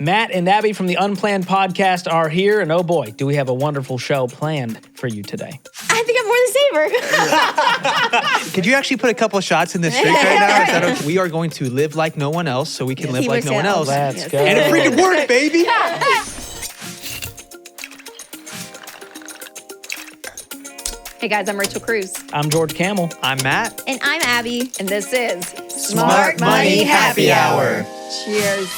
Matt and Abby from the Unplanned podcast are here, and oh boy, do we have a wonderful show planned for you today. I think I'm more than saver. Could you actually put a couple shots in this drink right now? Is that okay? We are going to live like no one else, so we can live like no one else. Let's go. And it freaking worked, baby! Hey guys, I'm Rachel Cruz. I'm George Camel. I'm Matt. And I'm Abby. And this is Smart Money Happy Hour. Cheers.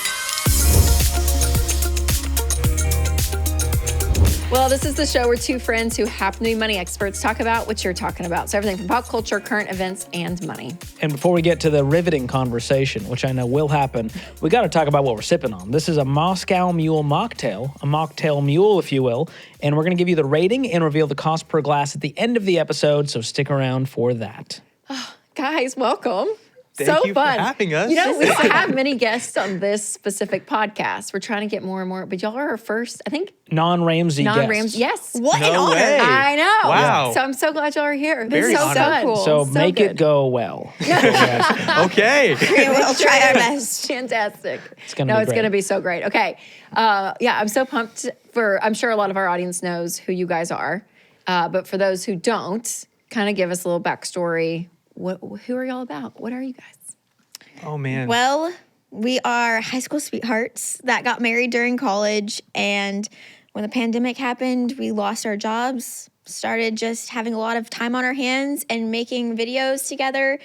Well, this is the show where two friends who happen to be money experts talk about what you're talking about. So everything from pop culture, current events, and money. And before we get to the riveting conversation, which I know will happen, we got to talk about what we're sipping on. This is a Moscow Mule Mocktail, a Mocktail Mule, if you will. And we're going to give you the rating and reveal the cost per glass at the end of the episode, so stick around for that. Oh, guys, welcome. Thank so you fun. for having us. You know, we don't have many guests on this specific podcast. We're trying to get more and more, but y'all are our first, I think. Non-Ramsey Non-Ramsey, guests. yes. What an No honor. way. I know. Wow. So I'm so glad y'all are here. Very It's so honored. cool. So make good. it go well. Okay. We'll try our best. Fantastic. It's gonna be it's great. going to be so great. Okay. Yeah, I'm so pumped I'm sure a lot of our audience knows who you guys are. But for those who don't, kind of give us a little backstory. Who are y'all about? What are you guys? Oh, man. Well, we are high school sweethearts that got married during college. And when the pandemic happened, we lost our jobs, started just having a lot of time on our hands and making videos together.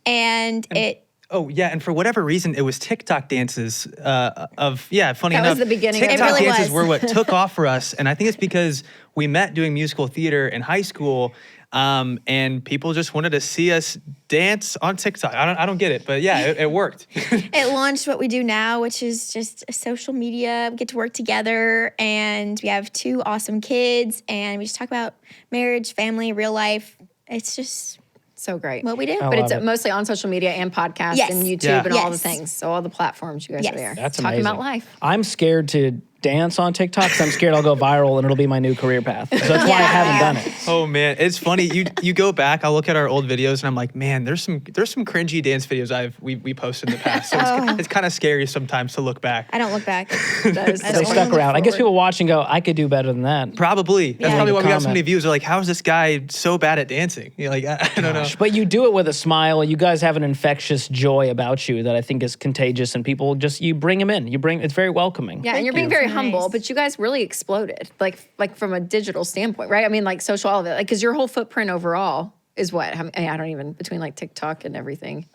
And it... Oh, yeah, and for whatever reason, it was TikTok dances funny That enough. was the beginning of it. TikTok It really dances was. were what took off for us, and I think it's because we met doing musical theater in high school, and people just wanted to see us dance on TikTok. I don't get it, but yeah, it worked. It launched what we do now, which is just social media. We get to work together, and we have two awesome kids, and we just talk about marriage, family, real life. It's just So great. what we do. Oh, But it's love it. mostly on social media and podcasts Yes. and YouTube Yeah. and all the Yes. things. So all the platforms you guys Yes. are there. That's Talking amazing. about life. I'm scared to dance on TikTok because I'm scared I'll go viral and it'll be my new career path. So that's why I haven't done it. Oh man, it's funny. You go back. I'll look at our old videos and I'm like, man, there's some cringy dance videos we posted in the past. So it's kind of scary sometimes to look back. I don't look back. That is They so stuck fun. around. I guess people watch and go, I could do better than that. Probably. That's Yeah. probably why we got so Comment. many views. They're like, how is this guy so bad at dancing? You're like, I don't know. But you do it with a smile. You guys have an infectious joy about you that I think is contagious, and people just, you bring them in. It's very welcoming. Yeah, and you're being you. very Nice. humble, but you guys really exploded, like from a digital standpoint, right? I mean, like social, all of it, like because your whole footprint overall is what? I don't even, between like TikTok and everything.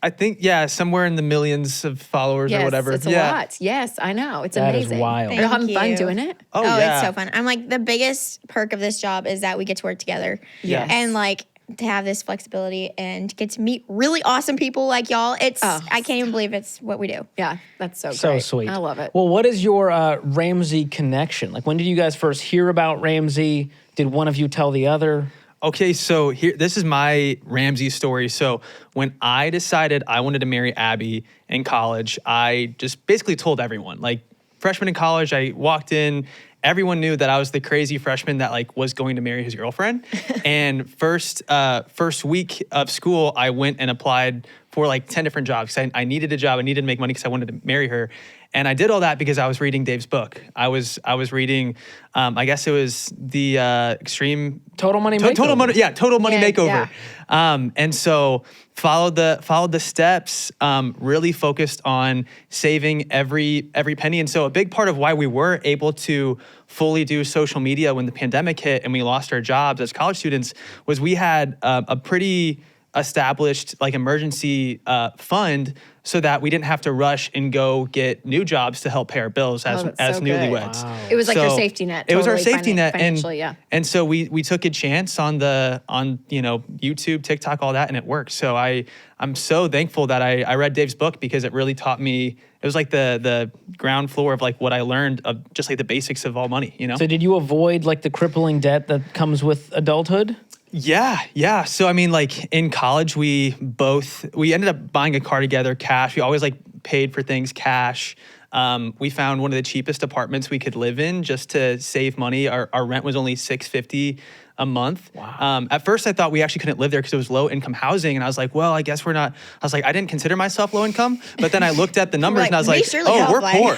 I think, yeah, somewhere in the millions of followers Yes, or whatever. it's a yeah. lot. Yes, I know. It's That is amazing. wild. Are you having Thank fun you. doing it? Oh, yeah. It's so fun. I'm like, the biggest perk of this job is that we get to work together. Yes. And like to have this flexibility and get to meet really awesome people like y'all. I can't even believe it's what we do. Yeah, that's so So great. sweet. I love it. Well, what is your Ramsey connection? Like, when did you guys first hear about Ramsey? Did one of you tell the other? Okay, so this is my Ramsey story. So when I decided I wanted to marry Abby in college, I just basically told everyone. Like freshman in college, I walked in, everyone knew that I was the crazy freshman that like was going to marry his girlfriend. And first week of school, I went and applied for like 10 different jobs. I needed a job. I needed to make money because I wanted to marry her. And I did all that because I was reading Dave's book. I was reading, I guess it was the Extreme Total Money Makeover. Total Money, yeah, Total Money Yeah, Makeover. And so followed the steps. Really focused on saving every penny. And so a big part of why we were able to fully do social media when the pandemic hit and we lost our jobs as college students was we had a pretty established like emergency fund so that we didn't have to rush and go get new jobs to help pay our bills as that's so good. newlyweds. Wow. It was like your So safety net. It was our totally safety net, financially, yeah. and so we took a chance on YouTube, TikTok, all that, and it worked. So I'm so thankful that I read Dave's book because it really taught me. It was like the ground floor of like what I learned of just like the basics of all money. You know. So did you avoid like the crippling debt that comes with adulthood? Yeah. So I mean, like in college, we ended up buying a car together, cash. We always like paid for things cash. We found one of the cheapest apartments we could live in just to save money. Our rent was only $650 a month. Wow. At first, I thought we actually couldn't live there because it was low income housing. And I was like, well, I guess we're not. I was like, I didn't consider myself low income. But then I looked at the numbers like, and I was "We like, surely oh, have, we're like-" poor.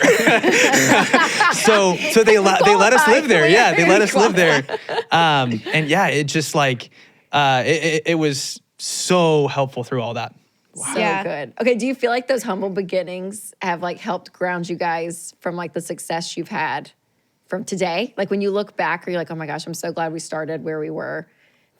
so they let us live there. Yeah, they let us live there. And yeah, it just like, it was so helpful through all that. So Yeah. good. Okay, do you feel like those humble beginnings have like helped ground you guys from like the success you've had from today? Like when you look back, are you like, oh my gosh, I'm so glad we started where we were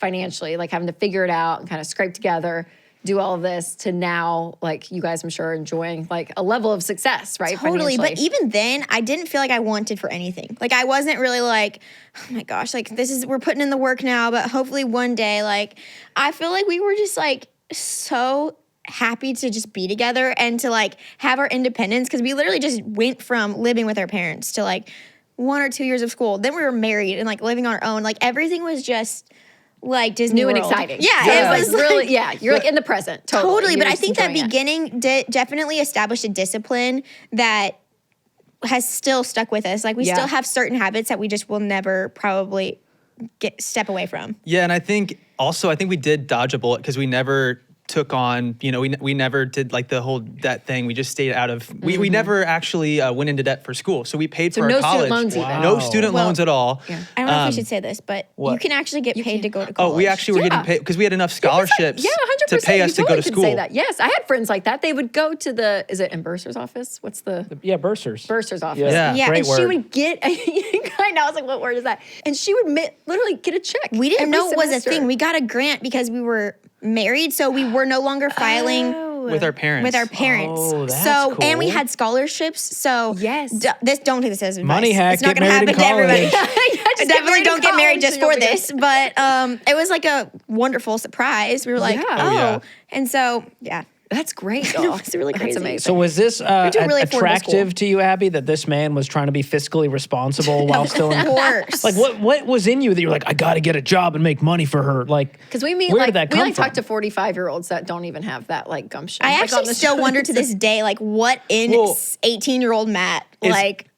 financially, like having to figure it out and kind of scrape together, do all of this to now, like you guys, I'm sure, enjoying like a level of success, right? Totally. But financially? even then, I didn't feel like I wanted for anything. Like I wasn't really like, oh my gosh, like we're putting in the work now, but hopefully one day, like I feel like we were just like so happy to just be together and to like have our independence, because we literally just went from living with our parents to like 1 or 2 years of school. Then we were married and like living on our own. Like everything was just like Disney new and World. exciting. Yeah, It it was really, like, yeah, you're like in the present. Totally. But You're I just think that enjoying it. beginning definitely established a discipline that has still stuck with us. Like we Yeah. still have certain habits that we just will never probably step away from. Yeah, and I think we did dodge a bullet because we never took on, we never did like the whole debt thing. We just stayed out of, we never actually went into debt for school. So we paid So for no our college. student loans even. No Wow. student Well, loans at all. Yeah. I don't know if we should say this, but you What? can actually get paid to go to Oh, college. we actually were Yeah. getting paid because we had enough scholarships Yeah, 100%. to pay us You to go totally to could school. Say that. Yes, I had friends like that. They would go to is it in Bursar's office? What's the Yeah, bursars. Bursar's office? Yeah. Yeah, great and word. She would get, I know, I was like, what word is that? And she would literally get a check. We didn't every know it was a semester. thing. We got a grant because we were married, so we were no longer filing With our parents. with our parents. Oh, that's so and we cool. had scholarships. So Yes. don't take this as advice. Money hack, It's not get gonna married happen in to everybody. college. Yeah, just Definitely don't get married just for college and you'll be this. But it was like a wonderful surprise. We were like, Yeah. oh, Oh, yeah. and so yeah. That's great. It was really That's crazy. amazing. So was this do really affordable attractive school. to you, Abby, that this man was trying to be fiscally responsible while still in Of course. Like what was in you that you're like, I got to get a job and make money for her? Like, Because we mean where like did that we come like from? talk to 45-year-olds that don't even have that like gumption. I like, on actually the still show. wonder to this day, like what in Well, 18-year-old Matt like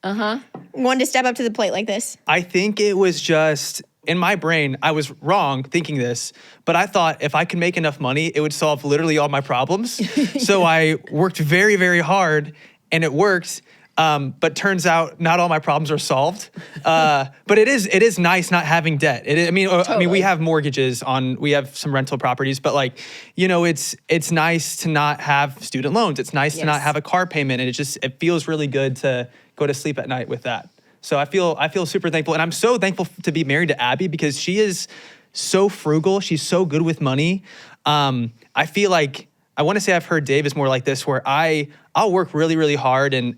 wanted to step up to the plate like this. I think it was just in my brain, I was wrong thinking this, but I thought if I could make enough money, it would solve literally all my problems. So I worked very, very hard and it worked. But turns out not all my problems are solved. But it is nice not having debt. I mean, we have mortgages we have some rental properties, but like, it's nice to not have student loans. It's nice to not Yes. have a car payment. And it feels really good to go to sleep at night with that. So I feel super thankful. And I'm so thankful to be married to Abby because she is so frugal. She's so good with money. I feel like, I want to say I've heard Dave is more like this, where I'll work really, really hard and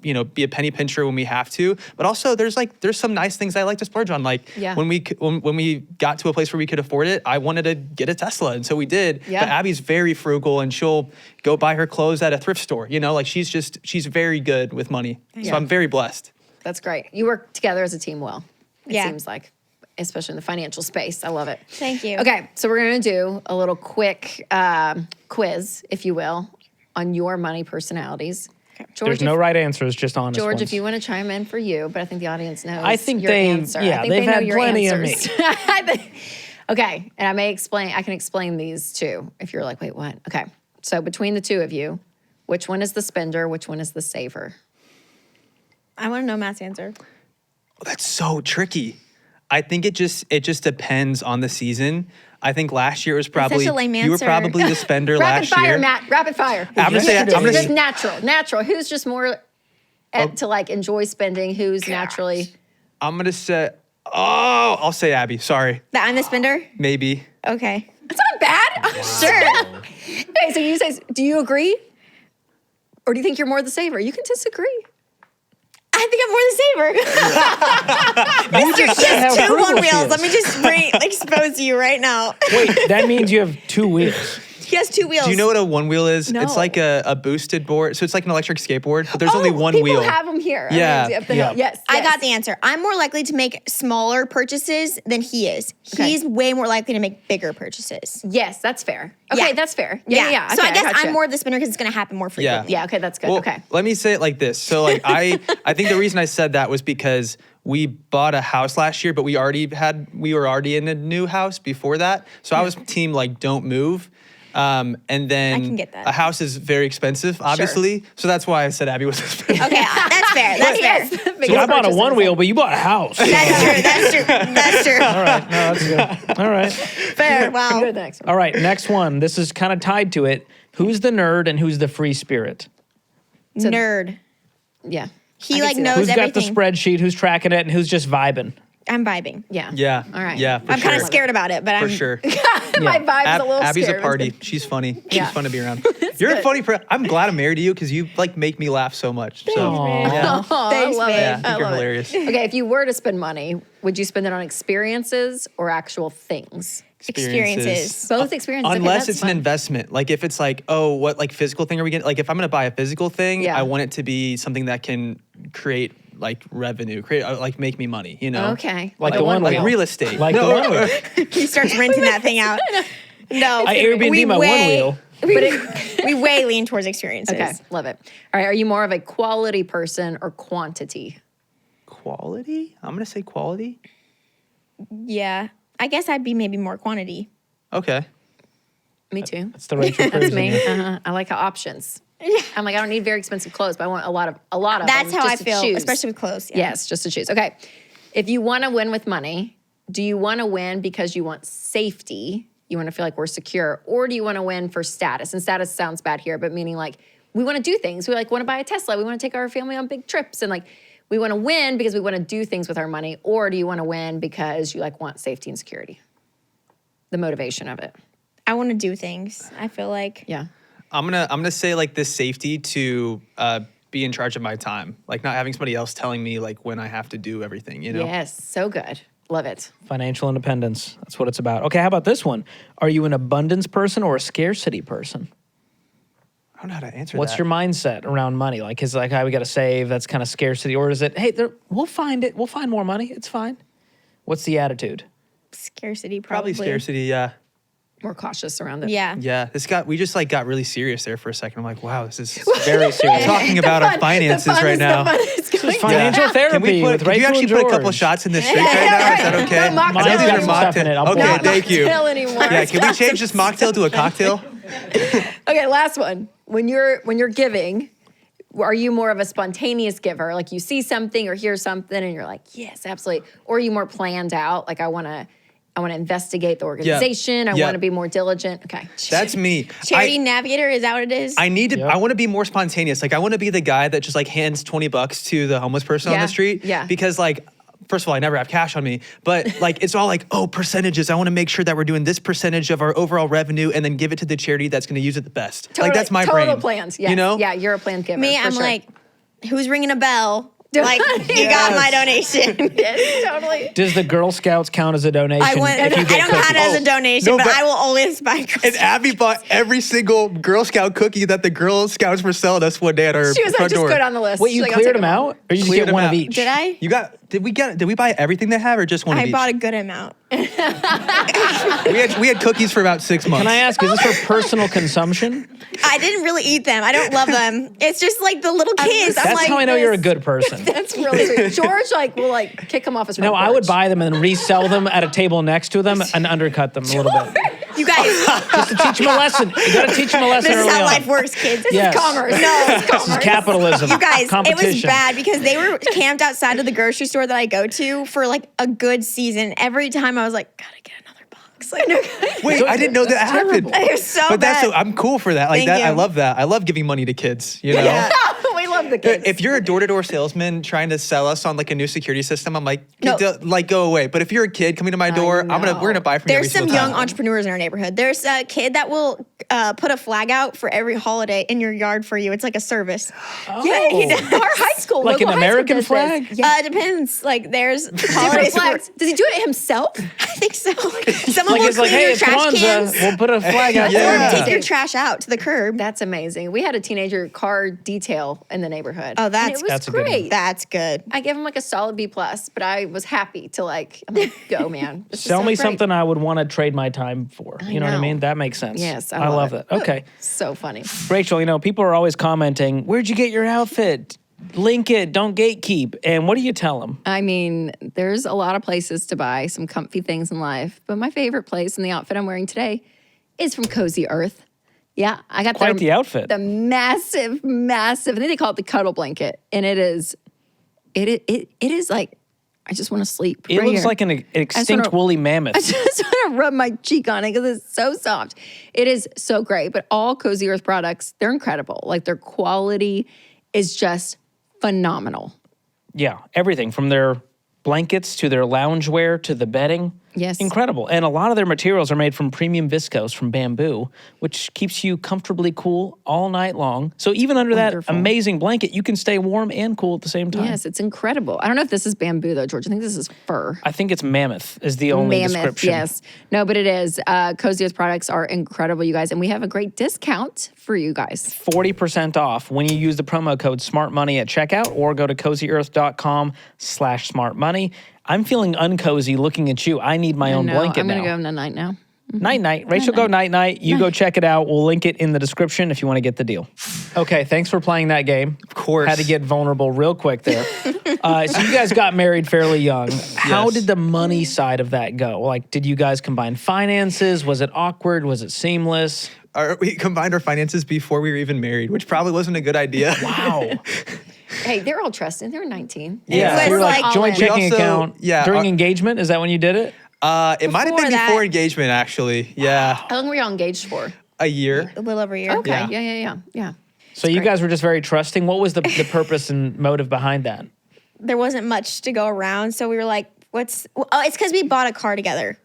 be a penny pincher when we have to. But also there's some nice things I like to splurge on. Like Yeah. when we got to a place where we could afford it, I wanted to get a Tesla. And so we did. Yeah. But Abby's very frugal and she'll go buy her clothes at a thrift store. Like she's very good with money. Yeah. So I'm very blessed. That's great. You work together as a team well. It Yeah. seems like, especially in the financial space. I love it. Thank you. Okay, so we're going to do a little quick quiz, if you will, on your money personalities. George, There's no right answers, just honest George, ones. if you want to chime in for you, but I think the audience knows. I think your they- answer. yeah, I think they've they know had your plenty of answers. I think- okay, and I can explain these too. If you're like, wait, what? Okay, so between the two of you, which one is the spender? Which one is the saver? I want to know Matt's answer. That's so tricky. I think it just depends on the season. I think last year was probably such a lame you were answer. probably the spender Rapid last fire, year. Matt. Rapid fire. I'm gonna say Just natural. Who's just more to like enjoy spending? Who's naturally? I'm gonna say I'll say Abby. Sorry, That I'm the spender? maybe. Okay. It's not bad. Sure. Okay, so you say, do you agree, or do you think you're more the saver? You can disagree. I think I'm more the saver. You just said how Two frugal on she wheels. is. Let me just expose you right now. Wait, that means you have two wheels. He has 2 wheels. Do you know what a one wheel is? No. It's like a boosted board. So it's like an electric skateboard, but there's only one people wheel. have them here. Yeah. Ramsey, up the hill. Yes. I got the answer. I'm more likely to make smaller purchases than he is. Okay. He's way more likely to make bigger purchases. Yes, that's fair. Okay, Yeah. that's fair. Yeah. So Okay, I guess gotcha. I'm more of the spinner because it's going to happen more frequently. Yeah, okay, that's good. Well, okay. let me say it like this. So like I think the reason I said that was because we bought a house last year, but we were already in a new house before that. So I was team like don't move. And then I can get that. a house is very expensive, obviously. So that's why I said Abby was a spinner. Okay, that's fair. That's fair. So I bought a one wheel, but you bought a house. That's true. That's true. That's true. All right, no, that's good. All right. Fair. Wow. Go to the next one. All right, next one. This is kind of tied to it. Who's the nerd and who's the free spirit? Nerd. Yeah. He I can like see that. knows Who's got everything. the spreadsheet? Who's tracking it? And who's just vibing? I'm vibing. Yeah. Yeah. All right. Yeah. For I'm sure. kind of scared about it, but For I'm sure. My vibe's a little Abby's scared. a party. She's funny. Yeah. She's fun to be around. You're good. a funny person. I'm glad I'm married to you because you like make me laugh so much. So Aw. Oh, Thanks, I love babe. it. yeah, I think you're love it. hilarious. Okay, if you were to spend money, would you spend it on experiences or actual things? experiences. Both experiences. Okay, Unless that's it's fun. an investment. Like if it's like, oh, what like physical thing are we getting? Like if I'm gonna buy a physical thing, Yeah. I want it to be something that can create like revenue, like make me money, you know? Okay. Like A the one Like wheel. real estate. Like the one wheel. He starts renting that thing out. No, I Airbnb my one wheel. We way lean towards experiences. Okay, love it. All right, are you more of a quality person or quantity? Quality? I'm gonna say quality. Yeah, I guess I'd be maybe more quantity. Okay. Me too. It's the Rachel That's Cruz in me. you. I like options. I'm like, I don't need very expensive clothes, but I want a lot of That's them how I just to feel, choose. especially with clothes. Yeah. Yes, just to choose. Okay. If you want to win with money, do you want to win because you want safety? You want to feel like we're secure, or do you want to win for status? And status sounds bad here, but meaning like we want to do things. We like want to buy a Tesla. We want to take our family on big trips, and like we want to win because we want to do things with our money, or do you want to win because you like want safety and security? The motivation of it. I want to do things. I feel like Yeah. I'm gonna say like this safety to be in charge of my time, like not having somebody else telling me like when I have to do everything. You know? Yes. So good. Love it. Financial independence. That's what it's about. Okay, how about this one? Are you an abundance person or a scarcity person? I don't know how to answer What's that. your mindset around money? Like, is it like, we got to save? That's kind of scarcity. Or is it, hey, we'll find it. We'll find more money. It's fine. What's the attitude? scarcity, Probably probably. scarcity. Yeah. More cautious around it. Yeah. Yeah. We just like got really serious there for a second. I'm like, wow, this is Very serious. talking about our finances right now. Financial therapy with Can you Rachel actually and put a couple George. shots in this drink right now? Is that okay? No mocktail. I know these Mine's are got stuff in it. I'll Okay, put it. thank you. Mocktail anymore. Yeah, can we change this mocktail to a cocktail? Okay, last one. When you're giving, are you more of a spontaneous giver? Like you see something or hear something and you're like, yes, absolutely. Or are you more planned out? Like I want to investigate the organization. I Yeah. want to be more diligent. Okay. That's me. Charity navigator, is that what it is? I need to. Yep. I want to be more spontaneous. Like I want to be the guy that just like hands $20 to the homeless person on Yeah, the street. yeah. Because like, first of all, I never have cash on me. But like, it's all like, oh, percentages. I want to make sure that we're doing this percentage of our overall revenue, and then give it to the charity that's going to use it the best. Like that's my total brain. plans. Yes. You know? Yeah, you're a planned giver. Me, for I'm sure. like, who's ringing a bell? Like, you got my donation. Yes, totally. Does the Girl Scouts count as a donation? I if you don't get count it cookies? as a donation, No, but but- I will always buy Girl And Scouts. Abby bought every single Girl Scout cookie that the Girl Scouts were selling us one day at our She was like, front just door. good on the list. Wait, She's you like, I'll cleared take them all. out? Or you just Cleared get one them of out. each? Did I? Did we buy everything they have or just one of I each? bought a good amount. we had cookies for about 6 months. Can I ask, is this for personal consumption? I didn't really eat them. I don't love them. It's just like the little kids. I'm That's like, how I know you're a good person. That's really sweet. George will kick him off his No, front I would porch. buy them and then resell them at a table next to them and undercut them a little bit. you guys, Just to teach them a lesson. You got to teach them a lesson this is early how on. life works, kids. Yes. Commerce. No, This is capitalism. you guys, it was Competition. bad because they were camped outside of the grocery store that I go to for like a good season. Every time I was like, gotta get another box. Like, Wait, I didn't know that happened. it was so But bad. I'm cool for that. Like Thank that, I you. love that. I love giving money to kids. You know. Yeah. We love the kids. If you're a door-to-door salesman trying to sell us on like a new security system, I'm like, No. go away. But if you're a kid coming to my door, know. we're gonna buy from you every There's some single young time. entrepreneurs in our neighborhood. There's a kid that will put a flag out for every holiday in your yard for you. It's like a service. Yeah, he does. Our high school, Like local an high school American does flag? this. Yeah. It depends. Like there's Different holidays. flags. Does he do it himself? I think so. Someone Like will it's like, clean hey, your it's trash cans. Kwanzaa. We'll put a flag out Or there. take your trash out to the curb. That's amazing. We had a teenager car detail in the neighborhood. Oh, And that's- it was That's a good one. great. That's good. I gave him like a solid B plus, but I was happy to like, I'm like, go man. This is Tell so me great. something I would want to trade my time for. You know what I know. mean? That makes sense. Yes, I love it. that. Okay. So funny. Rachel, people are always commenting, where'd you get your outfit? Link it, don't gatekeep. And what do you tell them? I mean, there's a lot of places to buy some comfy things in life, but my favorite place and the outfit I'm wearing today is from Cozy Earth. Yeah, I got Quite the outfit. The massive, massive. I think they call it the cuddle blanket, and it is like I just want to sleep. It right looks here. like an extinct wanna- woolly mammoth. I just want to rub my cheek on it because it's so soft. It is so great. But all Cozy Earth products, they're incredible. Like their quality is just phenomenal. Yeah, everything from their blankets to their loungewear to the bedding. Yes. Incredible. And a lot of their materials are made from premium viscose from bamboo, which keeps you comfortably cool all night long. So even under Wonderful. that amazing blanket, you can stay warm and cool at the same time. Yes, it's incredible. I don't know if this is bamboo though, George. I think this is fur. I think it's mammoth is the only description. Yes. No, but it is. Cozy Earth products are incredible, you guys. And we have a great discount for you guys. 40% off when you use the promo code SmartMoney at checkout or go to cozyearth.com/smartmoney. I'm feeling uncozy looking at you. I need my own blanket I'm now. going to go night now. Night-night. Rachel, go night-night. You go check it out. We'll link it in the description if you want to get the deal. Okay, thanks for playing that game. Of course. Had to get vulnerable real quick there. So you guys got married fairly young. How Yes. did the money side of that go? Like, did you guys combine finances? Was it awkward? Was it seamless? We combined our finances before we were even married, which probably wasn't a good idea. Wow. Hey, they're all trusting. They were 19. Yeah, was so you're like like- joint We checking also- account yeah, during our- engagement. Is that when you did it? It might have been Before that- before engagement, actually. Yeah, How long were y'all engaged for? a year. A little over a year. Okay. Yeah. Yeah. So you guys were just very trusting. What was the purpose and motive behind that? There wasn't much to go around, so we were like, it's because we bought a car together.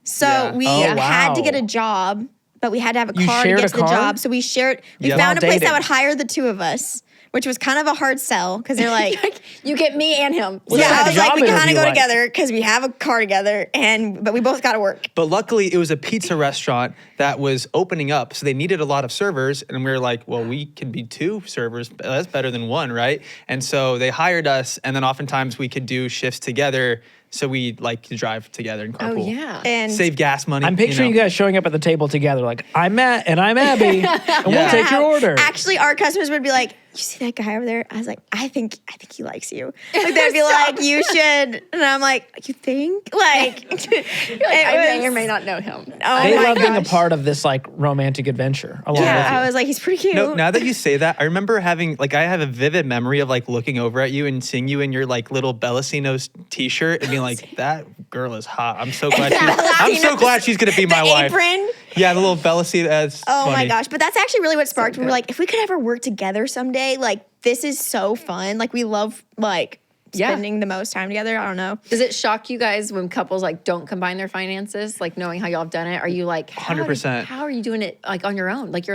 So Yeah. we Oh, had to wow. get a job, but we had to have a You car to shared get a to the car? job. So we shared, we Yeah. found a While place that dating. would hire the two of us, which was kind of a hard sell because they're like, You get me and him. What yeah, type I of was like, job we kind interview of go like? together because we have a car together, but we both got to work. But luckily, it was a pizza restaurant that was opening up, so they needed a lot of servers. And we were like, well, we can be two servers. That's better than one, right? And so they hired us, and then oftentimes we could do shifts together. So we like to drive together and Oh, carpool. yeah. And Save gas money. I'm picturing you guys showing up at the table together, like I'm Matt and I'm Abby, and we'll Yeah. take your order. Actually, our customers would be like, "You see that guy over there?" I was like, "I think he likes you." Like they'd be like, "You should," and I'm like, "You think?" Like, You're like, I may or may not know him. Oh They my love being a gosh. part of this like romantic adventure along Yeah, with you. I was like, "He's pretty cute." No, now that you say that, I remember having I have a vivid memory of like looking over at you and seeing you in your like little Bellacino's t-shirt and being like, that girl is hot. I'm so glad she's gonna be my the wife. apron. Yeah, the little Bellacino. That's Oh my funny. gosh! But that's actually really what sparked. We were good. like, if we could ever work together someday, like this is so fun. Like we love like Yeah. spending the most time together. I don't know. Does it shock you guys when couples like don't combine their finances, like knowing how y'all have done it? Are you like 100%. How are you doing it like on your own? Like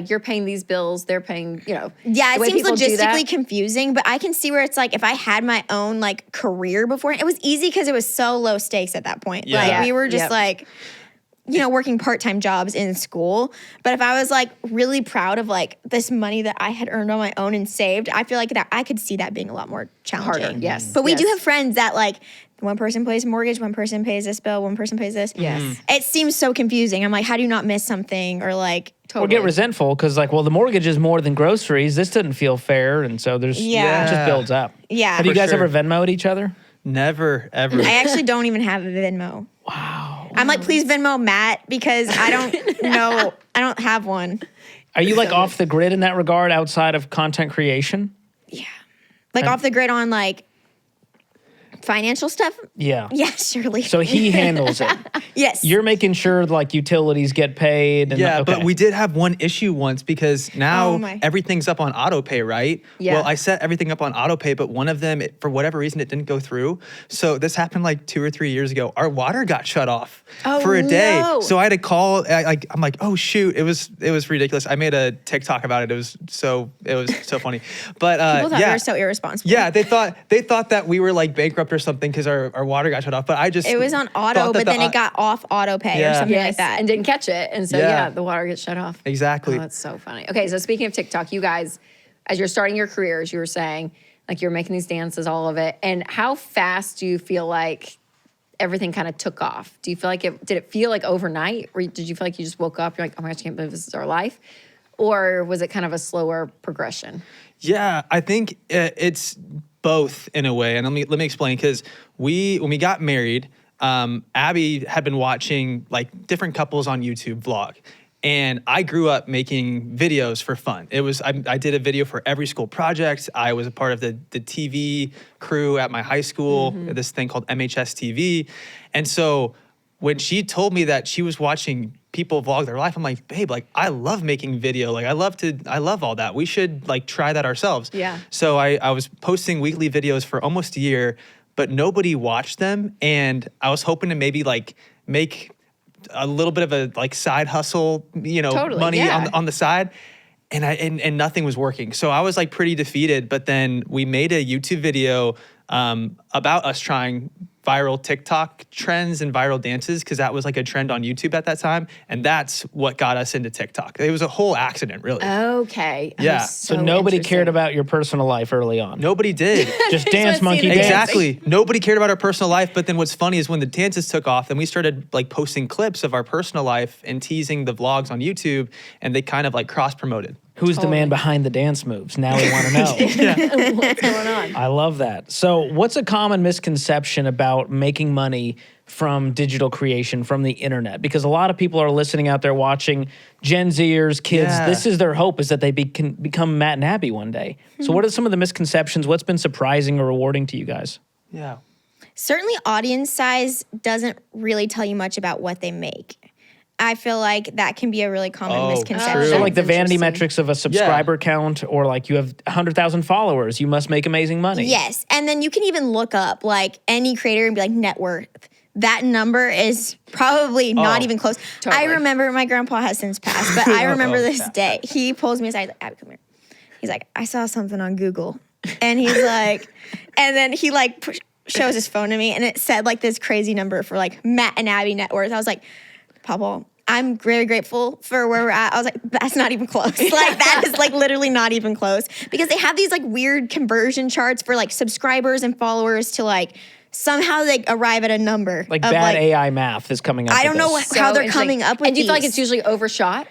you're paying these bills, they're paying, Yeah, the it way seems people do that. logistically confusing, but I can see where it's like if I had my own like career before, it was easy because it was so low stakes at that point. Yeah. Like Yeah. we were just Yep. like, working part-time jobs in school. But if I was like really proud of like this money that I had earned on my own and saved, I feel like that I could see that being a lot more challenging. Harder, yes, But we do yes. have friends that like one person pays mortgage, one person pays this bill, one person pays this. Yes. It seems so confusing. I'm like, how do you not miss something? Or like, Or get resentful because like, well, the mortgage is more than groceries. This doesn't feel fair, and so there's Yeah. it just builds up. Yeah. Have you For guys sure. ever Venmo'd each other? Never, ever. I actually don't even have a Venmo. Wow. I'm like, please Venmo Matt because I don't know. I don't have one. Are you like off the grid in that regard outside of content creation? Like off the grid on like Financial stuff? Yeah. Yeah, surely. So he handles it. Yes. You're making sure like utilities get paid. And, Yeah, okay. but we did have one issue once because now Oh my. everything's up on auto pay, right? Yeah. Well, I set everything up on auto pay, but one of them, for whatever reason, it didn't go through. So this happened like 2 or 3 years ago. Our water got shut off for a day. no. So I had to call. I'm like, oh shoot, it was ridiculous. I made a TikTok about it. It was so funny. But People thought yeah. we were so irresponsible. Yeah, they thought that we were like bankrupt or something because our water got shut off. But I just It was on auto, thought that but then it got off auto pay Yeah. or something Yes, like that. and didn't catch it. And so, Yeah. the water gets shut off. Exactly. Oh, that's so funny. Okay, so speaking of TikTok, you guys, as you're starting your careers, you were saying, like, you're making these dances, all of it. And how fast do you feel like everything kind of took off? Do you feel like did it feel like overnight? Or did you feel like you just woke up, you're like, oh my gosh, I can't believe this is our life? Or was it kind of a slower progression? Yeah, I think it's both in a way, and let me explain. Because when we got married, Abby had been watching like different couples on YouTube vlog, and I grew up making videos for fun. It was I did a video for every school project. I was a part of the TV crew at my high school. This thing called MHS TV, and so when she told me that she was watching people vlog their life, I'm like, babe, like I love making video. Like I love all that. We should like try that ourselves. Yeah. So I was posting weekly videos for almost a year, but nobody watched them. And I was hoping to maybe like make a little bit of a like side hustle, Totally, money yeah. on the side. And nothing was working. So I was like pretty defeated, but then we made a YouTube video about us trying viral TikTok trends and viral dances because that was like a trend on YouTube at that time. And that's what got us into TikTok. It was a whole accident, really. Okay. Oh, Yeah. So nobody cared about your personal life early on. Nobody did. Just dance, wanna see monkey the dance. Exactly. Nobody cared about our personal life. But then what's funny is when the dances took off, then we started like posting clips of our personal life and teasing the vlogs on YouTube, and they kind of like cross promoted. Who's the man behind the dance moves? Now we want to know. What's going on? I love that. So, what's a common misconception about making money from digital creation, from the internet? Because a lot of people are listening out there watching, Gen Zers, kids. Yeah. This is their hope, is that they can become Matt and Abby one day. So, what are some of the misconceptions? What's been surprising or rewarding to you guys? Yeah. Certainly, audience size doesn't really tell you much about what they make. I feel like that can be a really common misconception. true. So, like the That's vanity interesting. metrics of a subscriber count, or like you have 100,000 followers, you must make amazing money. Yes. And then you can even look up like any creator and be like net worth. That number is probably not even close. Totally. I remember my grandpa has since passed, but I remember this day. He pulls me aside, he's like, Abby, come here. He's like, I saw something on Google. And he's like, and then he like shows his phone to me and it said like this crazy number for like Matt and Abby net worth. I was like, Papa, I'm very grateful for where we're at. I was like, that's not even close. Like that is like literally not even close because they have these like weird conversion charts for like subscribers and followers to like somehow they arrive at a number. Like of, bad AI math is coming up. I don't know this. how they're interesting. coming up with And do you feel like these. it's usually overshot?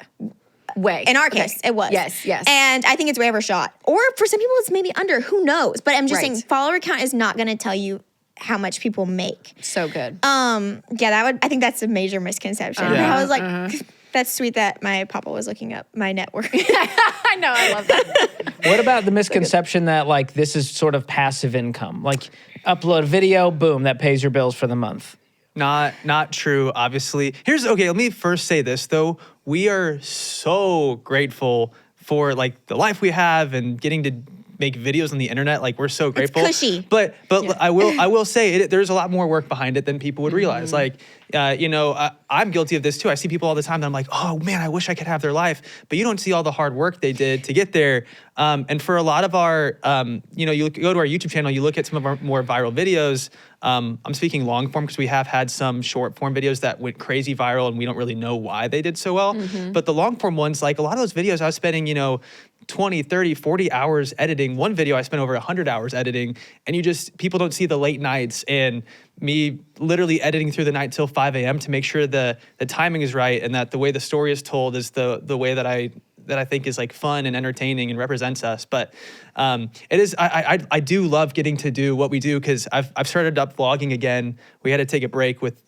Way. In our Okay. case, it was. Yes, yes. And I think it's way overshot. Or for some people, it's maybe under. Who knows? But I'm just Right. saying, follower count is not going to tell you how much people make. So good. Yeah, I think that's a major misconception. Yeah. I was like, that's sweet that my papa was looking up my net worth. I know. I love that. What about the misconception that like this is sort of passive income? Like upload a video, boom, that pays your bills for the month. Not true, obviously. Let me first say this though. We are so grateful for like the life we have and getting to make videos on the internet. Like we're so grateful. cushy. But I will say there's a lot more work behind it than people would realize. Like I'm guilty of this too. I see people all the time that I'm like, oh man, I wish I could have their life. But you don't see all the hard work they did to get there. And for a lot of our, you go to our YouTube channel, you look at some of our more viral videos. I'm speaking long form because we have had some short form videos that went crazy viral and we don't really know why they did so well. But the long form ones, like a lot of those videos I was spending, 20, 30, 40 hours editing. One video I spent over 100 hours editing, and people don't see the late nights and me literally editing through the night till 5 a.m. to make sure the timing is right and that the way the story is told is the way that I think is like fun and entertaining and represents us. But it is, I do love getting to do what we do because I've started up vlogging again. We had to take a break with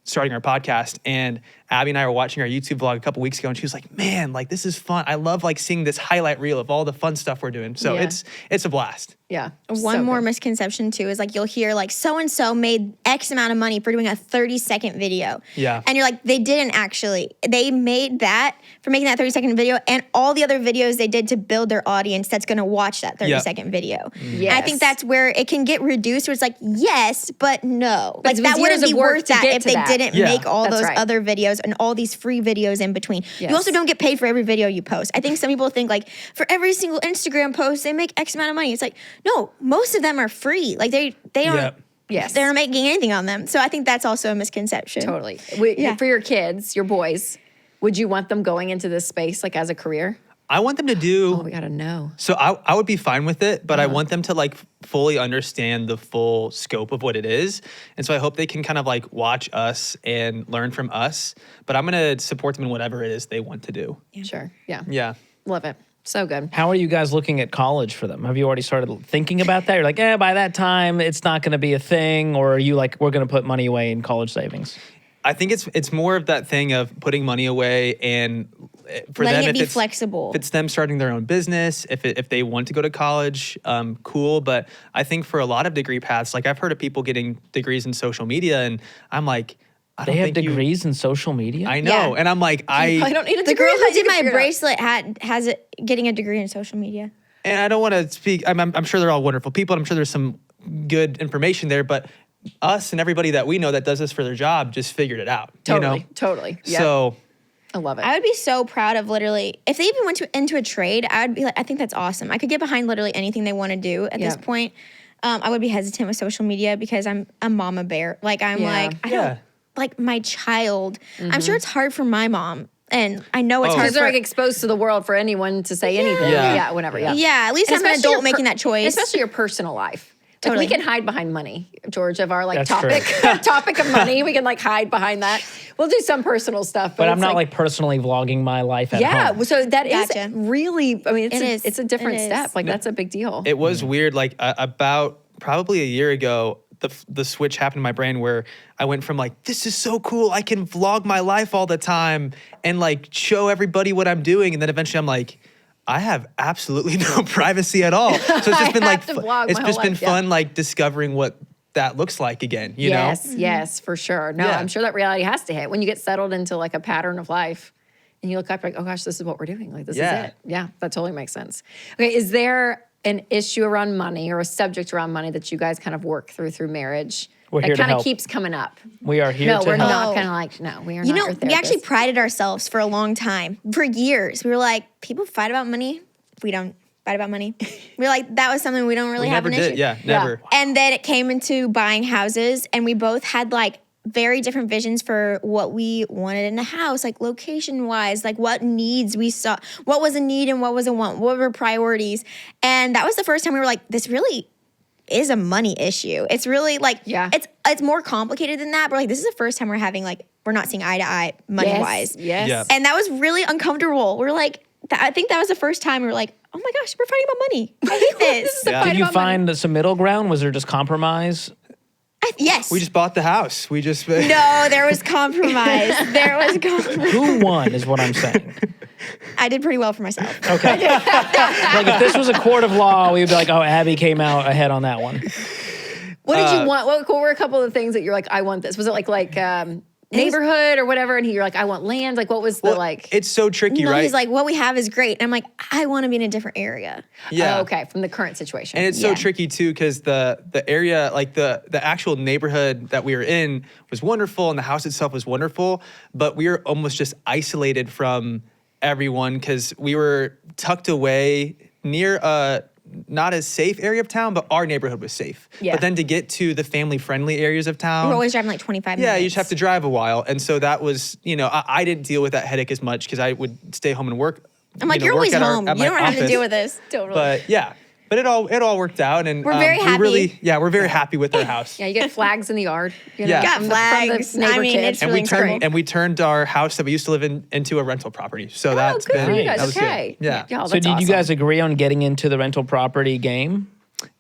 starting our podcast, and Abby and I were watching our YouTube vlog a couple weeks ago, and she was like, "Man, like this is fun. I love like seeing this highlight reel of all the fun stuff we're doing." So Yeah. it's a blast. Yeah. One So more good. misconception too is like you'll hear like so and so made X amount of money for doing a 30-second video. Yeah. And you're like, they didn't actually. They made that for making that 30-second video and all the other videos they did to build their audience that's gonna watch that 30-second video. Yes. And I think that's where it can get reduced where it's like, yes, but no. But Like it that was wouldn't years be of work worth to that get if to they that. didn't Yeah. make all That's those right. other videos and all these free videos in between. Yes. You also don't get paid for every video you post. I think some people think like for every single Instagram post, they make X amount of money. It's like, no, most of them are free. Like they don't Yep. Yes. they're not making anything on them. So I think that's also a misconception. Totally. Yeah. For your kids, your boys, would you want them going into this space like as a career? I want them to do. Oh, we gotta know. So I would be fine with it, but I Uh-huh. want them to like fully understand the full scope of what it is. And so I hope they can kind of like watch us and learn from us. But I'm gonna support them in whatever it is they want to do. Sure. Yeah. Yeah. Love it. So good. How are you guys looking at college for them? Have you already started thinking about that? You're like, by that time, it's not going to be a thing. Or are you like, we're going to put money away in college savings? I think it's more of that thing of putting money away and for Letting them it if be it's flexible. If it's them starting their own business, if they want to go to college, cool. But I think for a lot of degree paths, like I've heard of people getting degrees in social media, and I'm like, I don't They have think you- degrees in social media? I know, Yeah. and I'm like, I I don't need a The degree. girl I who need did to my figure it out. bracelet has it getting a degree in social media. and I don't want to speak. I'm sure they're all wonderful people. And I'm sure there's some good information there, but us and everybody that we know that does this for their job just figured it out. Totally. You know? Totally. Yeah. So I love it. I would be so proud of literally if they even went into a trade. I would be like, I think that's awesome. I could get behind literally anything they want to do at this Yeah. point. I would be hesitant with social media because I'm a mama bear. Like I'm Yeah. like I Yeah. don't like my child. I'm sure it's hard for my mom, and I know it's Oh. hard Because they're for like exposed to the world for anyone to say anything. Yeah. Yeah. Whenever. Yeah. yeah. At least And I'm an especially your adult making that choice. Especially your personal life. Like Totally. we can hide behind money, George, of our like That's topic true. topic of money. We can like hide behind that. We'll do some personal stuff, But I'm it's not like personally vlogging my life at yeah. home. So that is Gotcha. really. I mean, It is. it's a different It is. step. Like that's a big deal. it was weird. Like about probably a year ago, the switch happened in my brain where I went from like, this is so cool, I can vlog my life all the time and like show everybody what I'm doing, and then eventually I'm like, I have absolutely no privacy at all. So it's I just been like, have to vlog it's my just whole been life, yeah. fun, like discovering what that looks like again. You know? Yes, for sure. No, Yeah. I'm sure that reality has to hit when you get settled into like a pattern of life and you look up like, oh gosh, this is what we're doing. Like this Yeah. is it. Yeah, that totally makes sense. Okay, is there an issue around money or a subject around money that you guys kind of work through marriage? We're that here to kind of help. keeps coming up. We are here No, to we're help. not Oh. kind of like, no, we are You not know, your we actually therapist. prided ourselves for a long time. For years, we were like, people fight about money. We don't fight about money. We were like, that was something we don't really We have never an did. issue. Yeah, Yeah. never. And then it came into buying houses, and we both had like very different visions for what we wanted in a house, like location wise, like what needs we saw, what was a need and what was a want, what were priorities. And that was the first time we were like, this really is a money issue. It's really like, Yeah. it's more complicated than that. But like, this is the first time we're having like, we're not seeing eye to eye money wise. Yes. Yeah. And that was really uncomfortable. We're like, I think that was the first time we were like, oh my gosh, we're fighting about money. I hate this. Yeah. Did you about money. find some middle ground? Was there just compromise? Yes. We just bought the house. We just No, there was compromise. There was compromise. Who won is what I'm saying. I did pretty well for myself. Okay. Like if this was a court of law, we would be like, oh, Abby came out ahead on that one. What did you want? What were a couple of things that you're like, I want this? Was it like neighborhood or whatever? And you're like, I want land. Like, what was the like? It's so tricky, No, right? he's like, what we have is great. And I'm like, I want to be in a different area. yeah. Oh, okay, from the current situation. And it's so Yeah. tricky too, because the area, like the actual neighborhood that we were in was wonderful, and the house itself was wonderful, but we were almost just isolated from everyone because we were tucked away near a not as safe area of town, but our neighborhood was safe. Yeah. But then to get to the family-friendly areas of town, We're always driving like 25 minutes. yeah, you just have to drive a while, and so that was, I didn't deal with that headache as much because I would stay home and work. I'm like, you know, you're work always at home. at You my don't have to office. deal with this. Totally. But yeah, but it all worked out, and We're very happy. we're very happy with our house. yeah, you get flags in the yard. You know, Yeah. Got from the flags. neighbor I mean, kids. it's And really we turned incredible. and we turned our house that we used to live in into a rental property. So that's good been for you nice. guys. that was good. Okay. Yeah. Y'all, So that's did you awesome. guys agree on getting into the rental property game?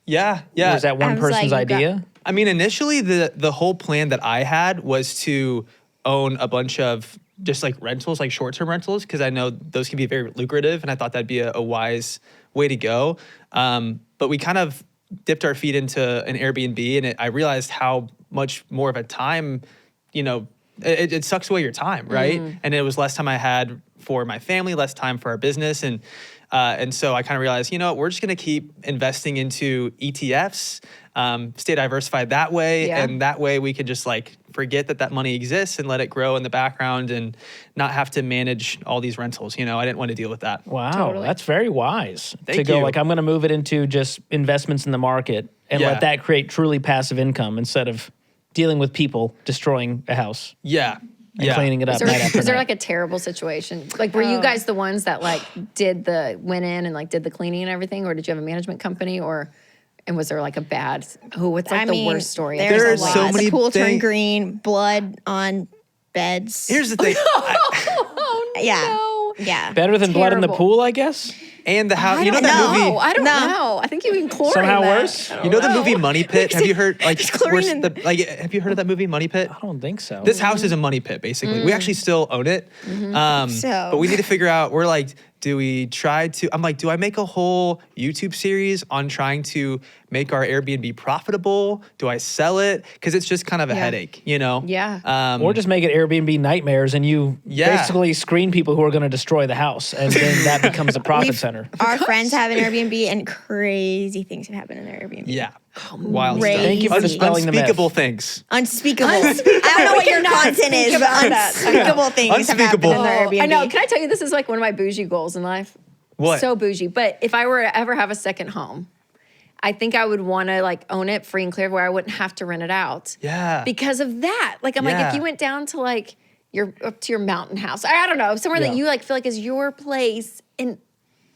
Yeah. Or was that I one was like, person's you got- idea? I mean, initially the whole plan that I had was to own a bunch of just like rentals, like short-term rentals, because I know those can be very lucrative, and I thought that'd be a wise way to go. But we kind of dipped our feet into an Airbnb, and I realized how much more of a time, it sucks away your time, right? And it was less time I had for my family, less time for our business, and so I kind of realized, we're just going to keep investing into ETFs, stay diversified that way, and that way we could just like forget that money exists and let it grow in the background and not have to manage all these rentals. I didn't want to deal with that. Wow, that's very wise. Thank to go you. like, I'm going to move it into just investments in the market and let that create truly passive income instead of dealing with people destroying a house. Yeah. And cleaning it up night after Was there night. like a terrible situation? Like, were you guys the ones that like went in and like did the cleaning and everything, or did you have a management company, and was there like a bad? What's like the worst story? There's a lot. so many the pool turned things. green, blood on beds. Here's the thing. Yeah. Better than blood in the Terrible. pool, I guess? And the house. I don't that know. movie. I don't know. I think you can chlorine Somehow that. worse? The movie Money Pit? Have you heard chlorine in have you heard of that movie Money Pit? I don't think so. This house is a money pit, basically. We actually still own it. But we need to figure out, we're like, do we try to, I'm like, do I make a whole YouTube series on trying to make our Airbnb profitable? Do I sell it? Because it's just kind of a headache, Yeah. Or just make it Airbnb nightmares and you basically screen people who are going to destroy the house. And then that becomes a profit center. Our friends have an Airbnb and crazy things have happened in their Airbnb. Yeah. Wild Crazy. stuff. Thank you for dispelling the myth. Unspeakable things. Unspeakable. I don't know what your content is, but unspeakable things have happened in their Airbnb. I know. Can I tell you, this is like one of my bougie goals in life. What? So bougie. But if I were to ever have a second home, I think I would want to like own it free and clear where I wouldn't have to rent it out. Yeah. Because of that. Like, I'm like, if you went down to like up to your mountain house, I don't know, somewhere that you like feel like is your place and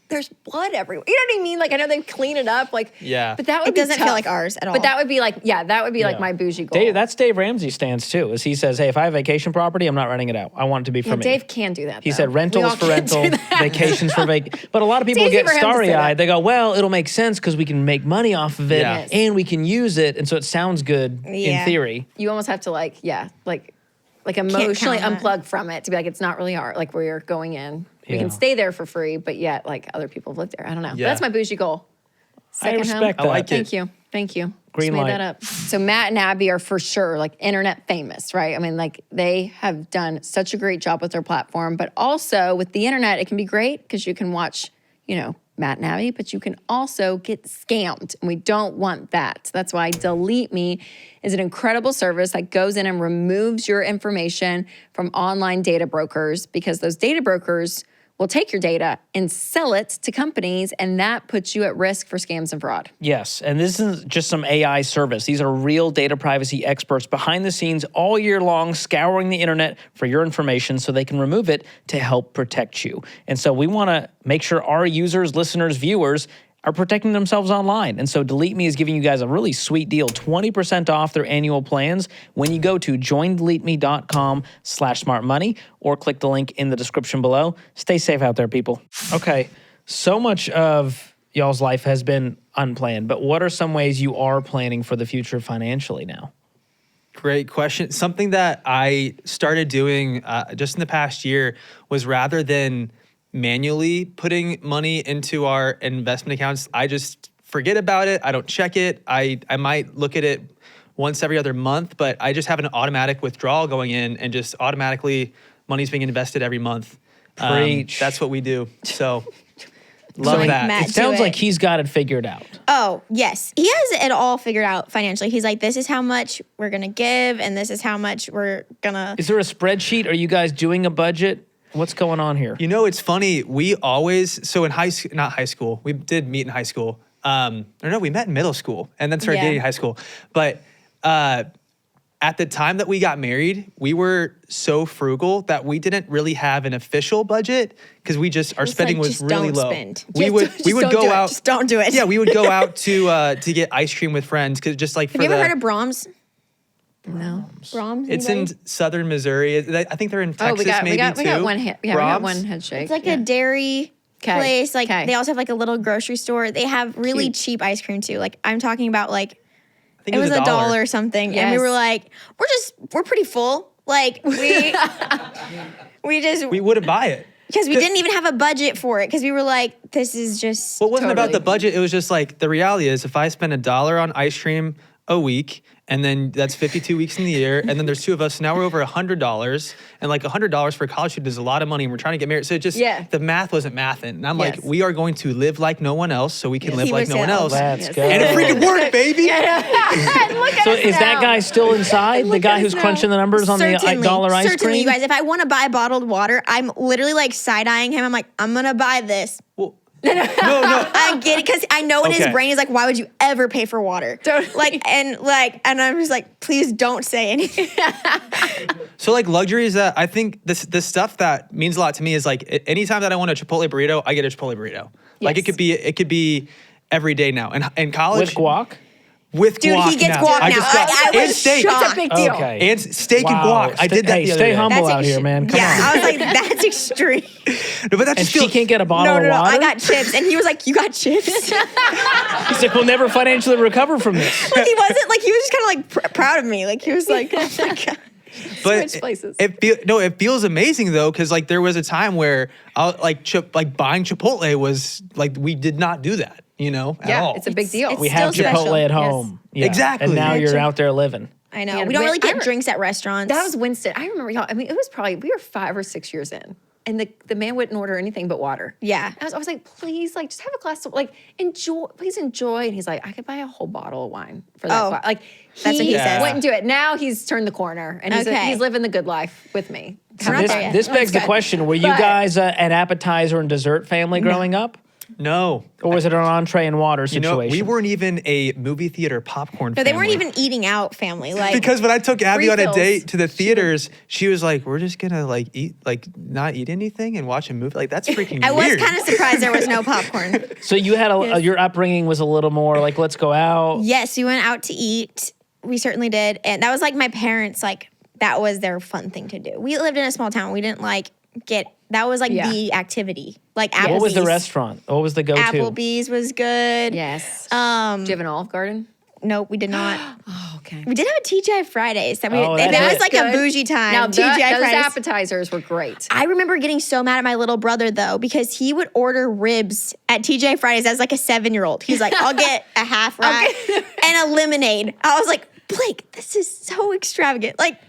there's blood everywhere. You know what I mean? Like, I know they clean it up. Like, but that would It be doesn't feel tough. like ours at all. But that would be like, that would be like my bougie goal. Dave, that's Dave Ramsey's stance too, is he says, hey, if I have vacation property, I'm not renting it out. I want it to be for me. Dave can do that. He though. said rental We is all for can't do rental, that. vacations for But a lot of people It's easy get for him to say starry-eyed. that. They go, well, it'll make sense because we can make money off of it Yes. and we can use it. And so it sounds good in Yeah. theory. You almost have to like emotionally count unplug from it to be like, it's not really art. Like, we're going in. We Yeah. can stay there for free, but yet like other people have lived there. I don't know. But Yeah. that's my bougie goal. Second home. respect that. I like it. Thank you. Green Just made light. that up. So Matt and Abby are for sure like internet famous, right? I mean, like they have done such a great job with their platform, but also with the internet, it can be great because you can watch, Matt and Abby, but you can also get scammed, and we don't want that. That's why Delete Me is an incredible service that goes in and removes your information from online data brokers, because those data brokers will take your data and sell it to companies, and that puts you at risk for scams and fraud. Yes, and this isn't just some AI service. These are real data privacy experts behind the scenes all year long, scouring the internet for your information so they can remove it to help protect you. And so we want to make sure our users, listeners, viewers are protecting themselves online. And so Delete Me is giving you guys a really sweet deal, 20% off their annual plans when you go to joindeleteme.com/smartmoney or click the link in the description below. Stay safe out there, people. Okay, so much of y'all's life has been unplanned, but what are some ways you are planning for the future financially now? Great question. Something that I started doing just in the past year was, rather than manually putting money into our investment accounts, I just forget about it. I don't check it. I might look at it once every other month, but I just have an automatic withdrawal going in, and just automatically money's being invested every month. Preach. That's what we do. So love like that. Matt- It sounds do like it. he's got it figured out. Oh, yes. He has it all figured out financially. He's like, this is how much we're going to give, and this is how much we're going to. Is there a spreadsheet? Are you guys doing a budget? What's going on here? It's funny. We always, so in not high school, we did meet in high school. Or no, we met in middle school and then started dating in high school. But at the time that we got married, we were so frugal that we didn't really have an official budget, because our spending was just really don't low. spend. We would don't go do it. out. Just don't do it. Yeah, we would go out to get ice cream with friends, because just like Have you ever heard of Brahms? No. Brahms? it's anybody? in southern Missouri. I think they're in Texas. we got maybe we got too. one we got Brahms? one head shake. It's like a dairy place. Like, Okay. they also have like a little grocery store. They have really Cute. cheap ice cream too. Like, I'm talking about like, I think it was $1. $1 or something. And we Yes. were like, we're pretty full. Like, we we wouldn't buy it. Because we didn't even have a budget for it. Because we were like, this is just. Well, it wasn't about Totally. the budget. It was just like the reality is if I spend $1 on ice cream a week, and then that's 52 weeks in the year, and then there's two of us, so now we're over $100, and like $100 for a college student is a lot of money, and we're trying to get married. So it just, the math wasn't mathing. And I'm like, Yes. we are going to live like no one else, so we can live Keep like no one ourselves. else. Let's Yes. go. And it freaking worked, baby. Look at So us is that now. guy still inside? The Look guy at who's us now. crunching the numbers on the dollar ice Certainly, cream? you guys. If I want to buy bottled water, I'm literally like side-eyeing him. I'm like, I'm going to buy this. Well, no. I get it because I know in his Okay. brain he's like, why would you ever pay for water? Totally. And I'm just like, please don't say anything. So like luxuries that I think this stuff that means a lot to me is like anytime that I want a Chipotle burrito, I get a Chipotle burrito. Like Yes. it could be every day now. And in college With guac? with Dude, guac he gets now. guac I now. just got I and was steak. shocked. It's a big deal. Okay. And steak and Wow. guac. I did that Hey, the other stay day. humble out here, man. Come yeah, on. I was like, that's extreme. No, but that And just she feels can't get a bottle No, of water? I got chips. And he was like, you got chips? He's like, we'll never financially recover from this. Like he wasn't like, he was just kind of like proud of me. Like he was like, oh my God. but Switch places. it feels amazing though, because like there was a time where I like buying Chipotle was like we did not do that, at Yeah, all. it's a big deal. it's We have still Chipotle special. at Yes. home. Yeah. Exactly. And now you're Chip- out there living. I know. And We don't really when- get drinks at restaurants. That was Winston. I remember y'all. I mean, it was probably we were 5 or 6 years in, and the man wouldn't order anything but water. Yeah. I was like, please, like, just have a glass of enjoy. Please enjoy. And he's like, I could buy a whole bottle of wine for that. Oh, Like that's what he says. Wouldn't do it. Now he's turned the corner, and Okay. he's living the good life with me. So We're not this, there yet. this begs the That's good. question, were you But- guys an appetizer and dessert family growing up? No. Or was it an entree and water situation? We weren't even a movie theater popcorn No, they weren't family. even eating out family. Like Because when I took Abby on a Refills. date to the theaters, she was like, "We're just gonna not eat anything and watch a movie." Like that's freaking I was weird. kind of surprised there was no popcorn. So you had your upbringing was a little more like, let's go out. Yes, we went out to eat. We certainly did. And that was like my parents, like that was their fun thing to do. We lived in a small town. We didn't that was like Yeah. the activity. Like Applebee's. What was the restaurant? What was the go-to? Applebee's was good. Yes. Do you have an Olive Garden? Nope, we did not. Oh, okay. We did have a TGI Fridays. That Oh, if that's it was it. like a bougie time. Now TGI those Fridays. appetizers were great. I remember getting so mad at my little brother though because he would order ribs at TGI Fridays as like a 7-year-old. He's like, I'll get a half rack and a lemonade. I was like, Blake, this is so extravagant. Like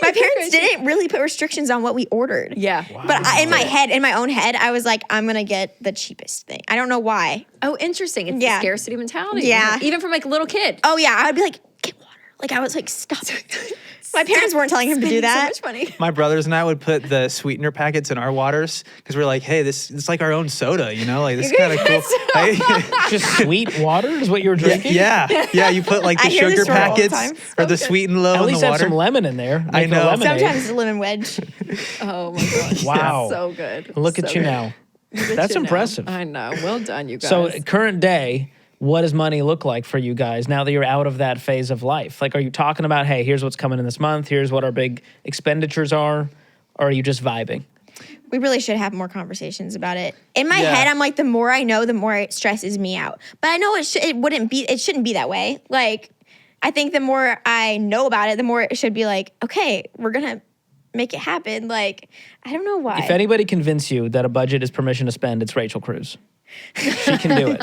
my parents didn't really put restrictions on what we ordered. Yeah. But in my own head, I was like, I'm gonna get the cheapest thing. I don't know why. Oh, interesting. It's Yeah. the scarcity mentality. Yeah. Even from like a little kid. Oh yeah, I would be like, get water. Like I was like, stop. My parents weren't telling him to do that. So much money. My brothers and I would put the sweetener packets in our waters because we're like, hey, it's like our own soda, Like this is kind of cool. Just sweet water is what you were drinking? yeah. You put like I the hear this sugar story all the packets time. or the sweet and low At in least the have water. some lemon in there. I Make a know. lemonade. Sometimes it's a lemon wedge. Oh my gosh. Wow. So good. Look at So you good. now. Look at That's you now. impressive. I know. Well done, you guys. So current day, what does money look like for you guys now that you're out of that phase of life? Like, are you talking about, hey, here's what's coming in this month, here's what our big expenditures are, or are you just vibing? We really should have more conversations about it. In my Yeah. head, I'm like, the more I know, the more it stresses me out. But I know it shouldn't be that way. Like, I think the more I know about it, the more it should be like, okay, we're gonna make it happen. Like, I don't know why. If anybody convince you that a budget is permission to spend, it's Rachel Cruz. She can do it.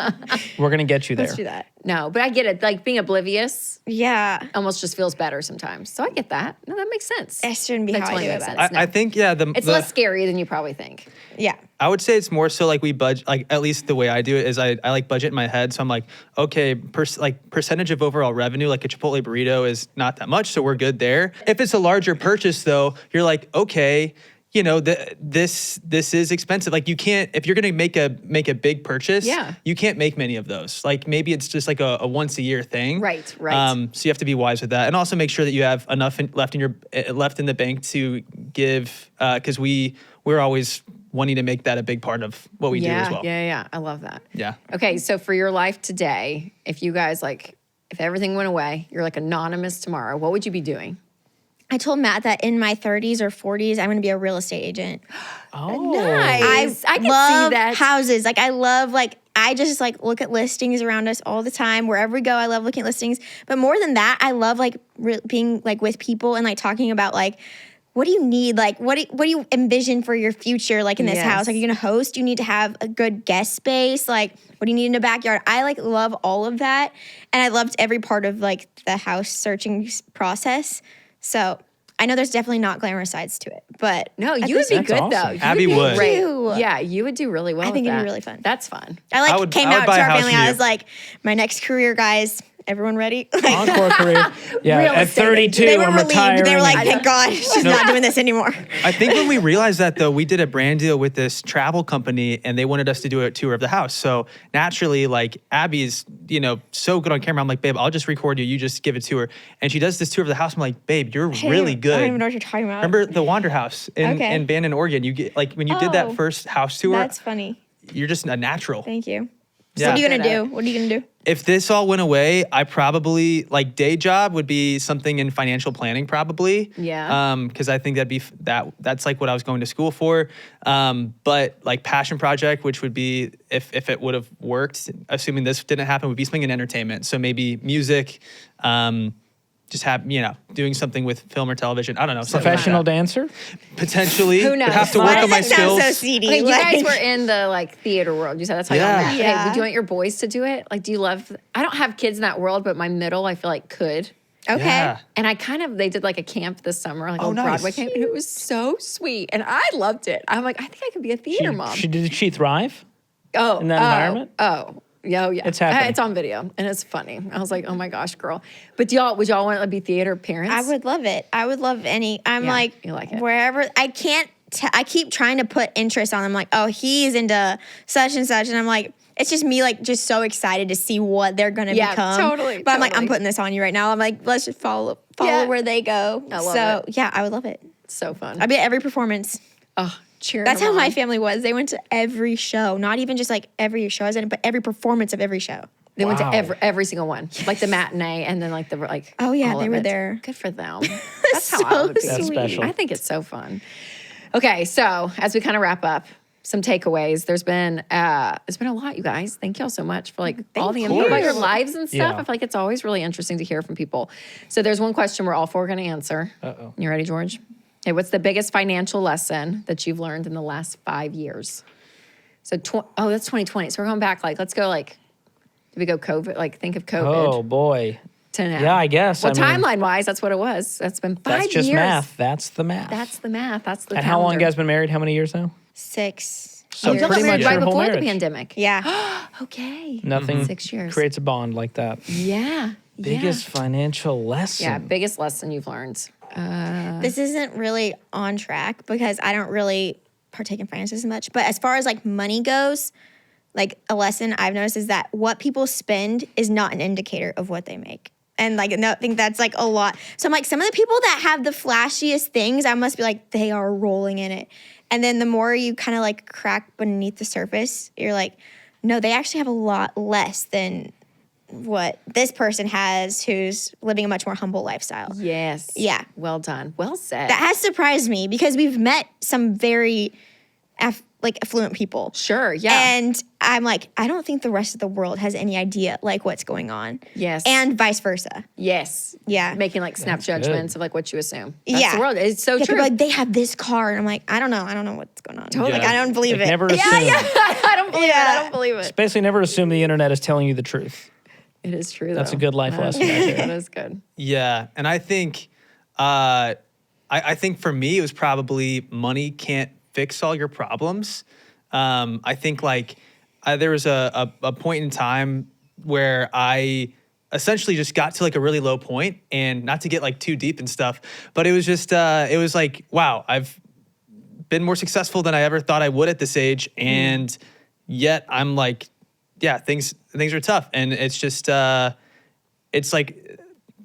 We're going to get you there. Let's do that. no, but I get it. Like being oblivious Yeah. almost just feels better sometimes. So I get that. No, that makes sense. That shouldn't be That how totally I do makes it. sense. But I think It's less scary than you probably think. yeah. I would say it's more so like we budget, like at least the way I do it is I like budget in my head. So I'm like, okay, percentage of overall revenue, like a Chipotle burrito is not that much. So we're good there. If it's a larger purchase though, you're like, okay, this is expensive. Like you can't, if you're going to make a big purchase, you can't make many of those. Like maybe it's just like a once a year thing. Right. So you have to be wise with that, and also make sure that you have enough left in the bank to give, because we're always wanting to make that a big part of what we do as well. Yeah. I love that. Yeah. Okay, so for your life today, if you guys if everything went away, you're like anonymous tomorrow, what would you be doing? I told Matt that in my 30s or 40s, I'm going to be a real estate agent. Oh. Nice. I can love see that. houses. I just look at listings around us all the time. Wherever we go, I love looking at listings. But more than that, I love being with people and talking about what do you need? Like, what do you envision for your future? Like in this Yes. house, like you're gonna host, you need to have a good guest space. Like, what do you need in the backyard? I like love all of that, and I loved every part of like the house searching process. So I know there's definitely not glamorous sides to it, but No, at you would this be That's good awesome. though. You Abby be would. great. Ew. Yeah, you would do really well. I think with it'd be that. really fun. That's fun. I like I would came buy out to a our house family. from I you. was like, my next career, guys. Everyone ready? Like, Encore career. Yeah, Real at estate 32, they were I'm relieved. retiring. They were like, and- thank God she's not doing this anymore. I think when we realized that, though, we did a brand deal with this travel company, and they wanted us to do a tour of the house. So naturally, like Abby's, so good on camera. I'm like, babe, I'll just record you. You just give it to her, and she does this tour of the house. I'm like, babe, you're really good. I don't even know what you're talking about. Remember the Wander House Okay. in Bandon, Oregon? You get like when you did Oh, that first house tour. That's funny. You're just a natural. Thank you. So Yeah. what are you Good gonna at do? it. What are you gonna do? If this all went away, I probably like day job would be something in financial planning, probably. Yeah. Because I think that's like what I was going to school for. But like passion project, which would be if it would have worked, assuming this didn't happen, would be something in entertainment. So maybe music. Just have doing something with film or television. I don't know. something like Professional that. dancer? Potentially. Who knows? Would have to Why work does on my that sound skills. so seedy? Okay, you guys Like- were in the like theater world. You said that's how Yeah. y'all met. Yeah. Okay, would you want your boys to do it? Like, do you love? I don't have kids in that world, but my middle, I feel like could. Okay. Yeah. And they did like a camp this summer, like Oh, a nice. Broadway camp, and it was so sweet. And I loved it. I'm like, I think I could be a theater mom. Did she thrive? Oh, in that environment? Oh, yeah, It's happening. It's on video, and it's funny. I was like, oh my gosh, girl. But would y'all want to be theater parents? I would love it. I would love any. I'm Yeah, like, you like it. wherever I can't. I keep trying to put interest on them. Like, oh, he's into such and such, and I'm like, it's just me, like, just so excited to see what they're gonna Yeah, become. totally, But I'm like, I'm totally. putting this on you right now. I'm like, let's just follow Yeah. where they go. I love so it. yeah, I would love it. So fun. I'd be at every performance. Oh, cheering. That's how them my on. family was. They went to every show, not even just like every show I was in, but every performance of every show. They went to Wow. every single one, like the matinee, and then like the like. Oh, yeah, all they of were it. there. Good for them. That's how I So would be. That's sweet. special. I think it's so fun. Okay, so as we kind of wrap up, some takeaways. There's been a lot, you guys. Thank y'all so much for like all the info about your lives and stuff. Yeah. I feel like it's always really interesting to hear from people. So there's one question we're all four going to answer. Uh-oh. You ready, George? Okay, what's the biggest financial lesson that you've learned in the last 5 years? So that's 2020. So we're going back. Like, let's go. Like, did we go COVID? Like, think of COVID Oh, boy. to now. Yeah, I guess. Well, I mean, timeline wise, that's what it was. That's been 5 years. That's just math. That's the math. That's the math. That's the. and how long you calendar. guys been married? How many years now? 6 So years. Y'all got pretty married much right your whole before the marriage. pandemic. Yeah. Okay. Nothing 6 years. creates a bond like that. Yeah. Biggest financial lesson. Yeah. Biggest lesson you've learned. This isn't really on track because I don't really partake in finances as much. But as far as like money goes, like a lesson I've noticed is that what people spend is not an indicator of what they make. And like, no, I think that's like a lot. So I'm like, some of the people that have the flashiest things, I must be like, they are rolling in it. And then the more you kind of like crack beneath the surface, you're like, no, they actually have a lot less than what this person has who's living a much more humble lifestyle. Yes. Yeah. Well done. Well said. That has surprised me because we've met some very affluent people. Sure. Yeah. And I'm like, I don't think the rest of the world has any idea like what's going on. Yes. And vice versa. yes. Yeah. Making like snap That's judgments good. of like what you assume. That's Yeah. the world. It's so Yeah, true. people are like, they have this car. And I'm like, I don't know what's going on. Totally. Like, I don't believe Like, it. never assume. I don't believe it. I don't believe it. Basically, never assume the internet is telling you the truth. It is true. That's though. a good life That is lesson right good. there. That is good. Yeah, and I think, I think for me it was probably money can't fix all your problems. I think like there was a point in time where I essentially just got to like a really low point, and not to get like too deep and stuff, but it was just it was like, wow, I've been more successful than I ever thought I would at this age, and yet I'm like, yeah, things are tough, and it's just it's like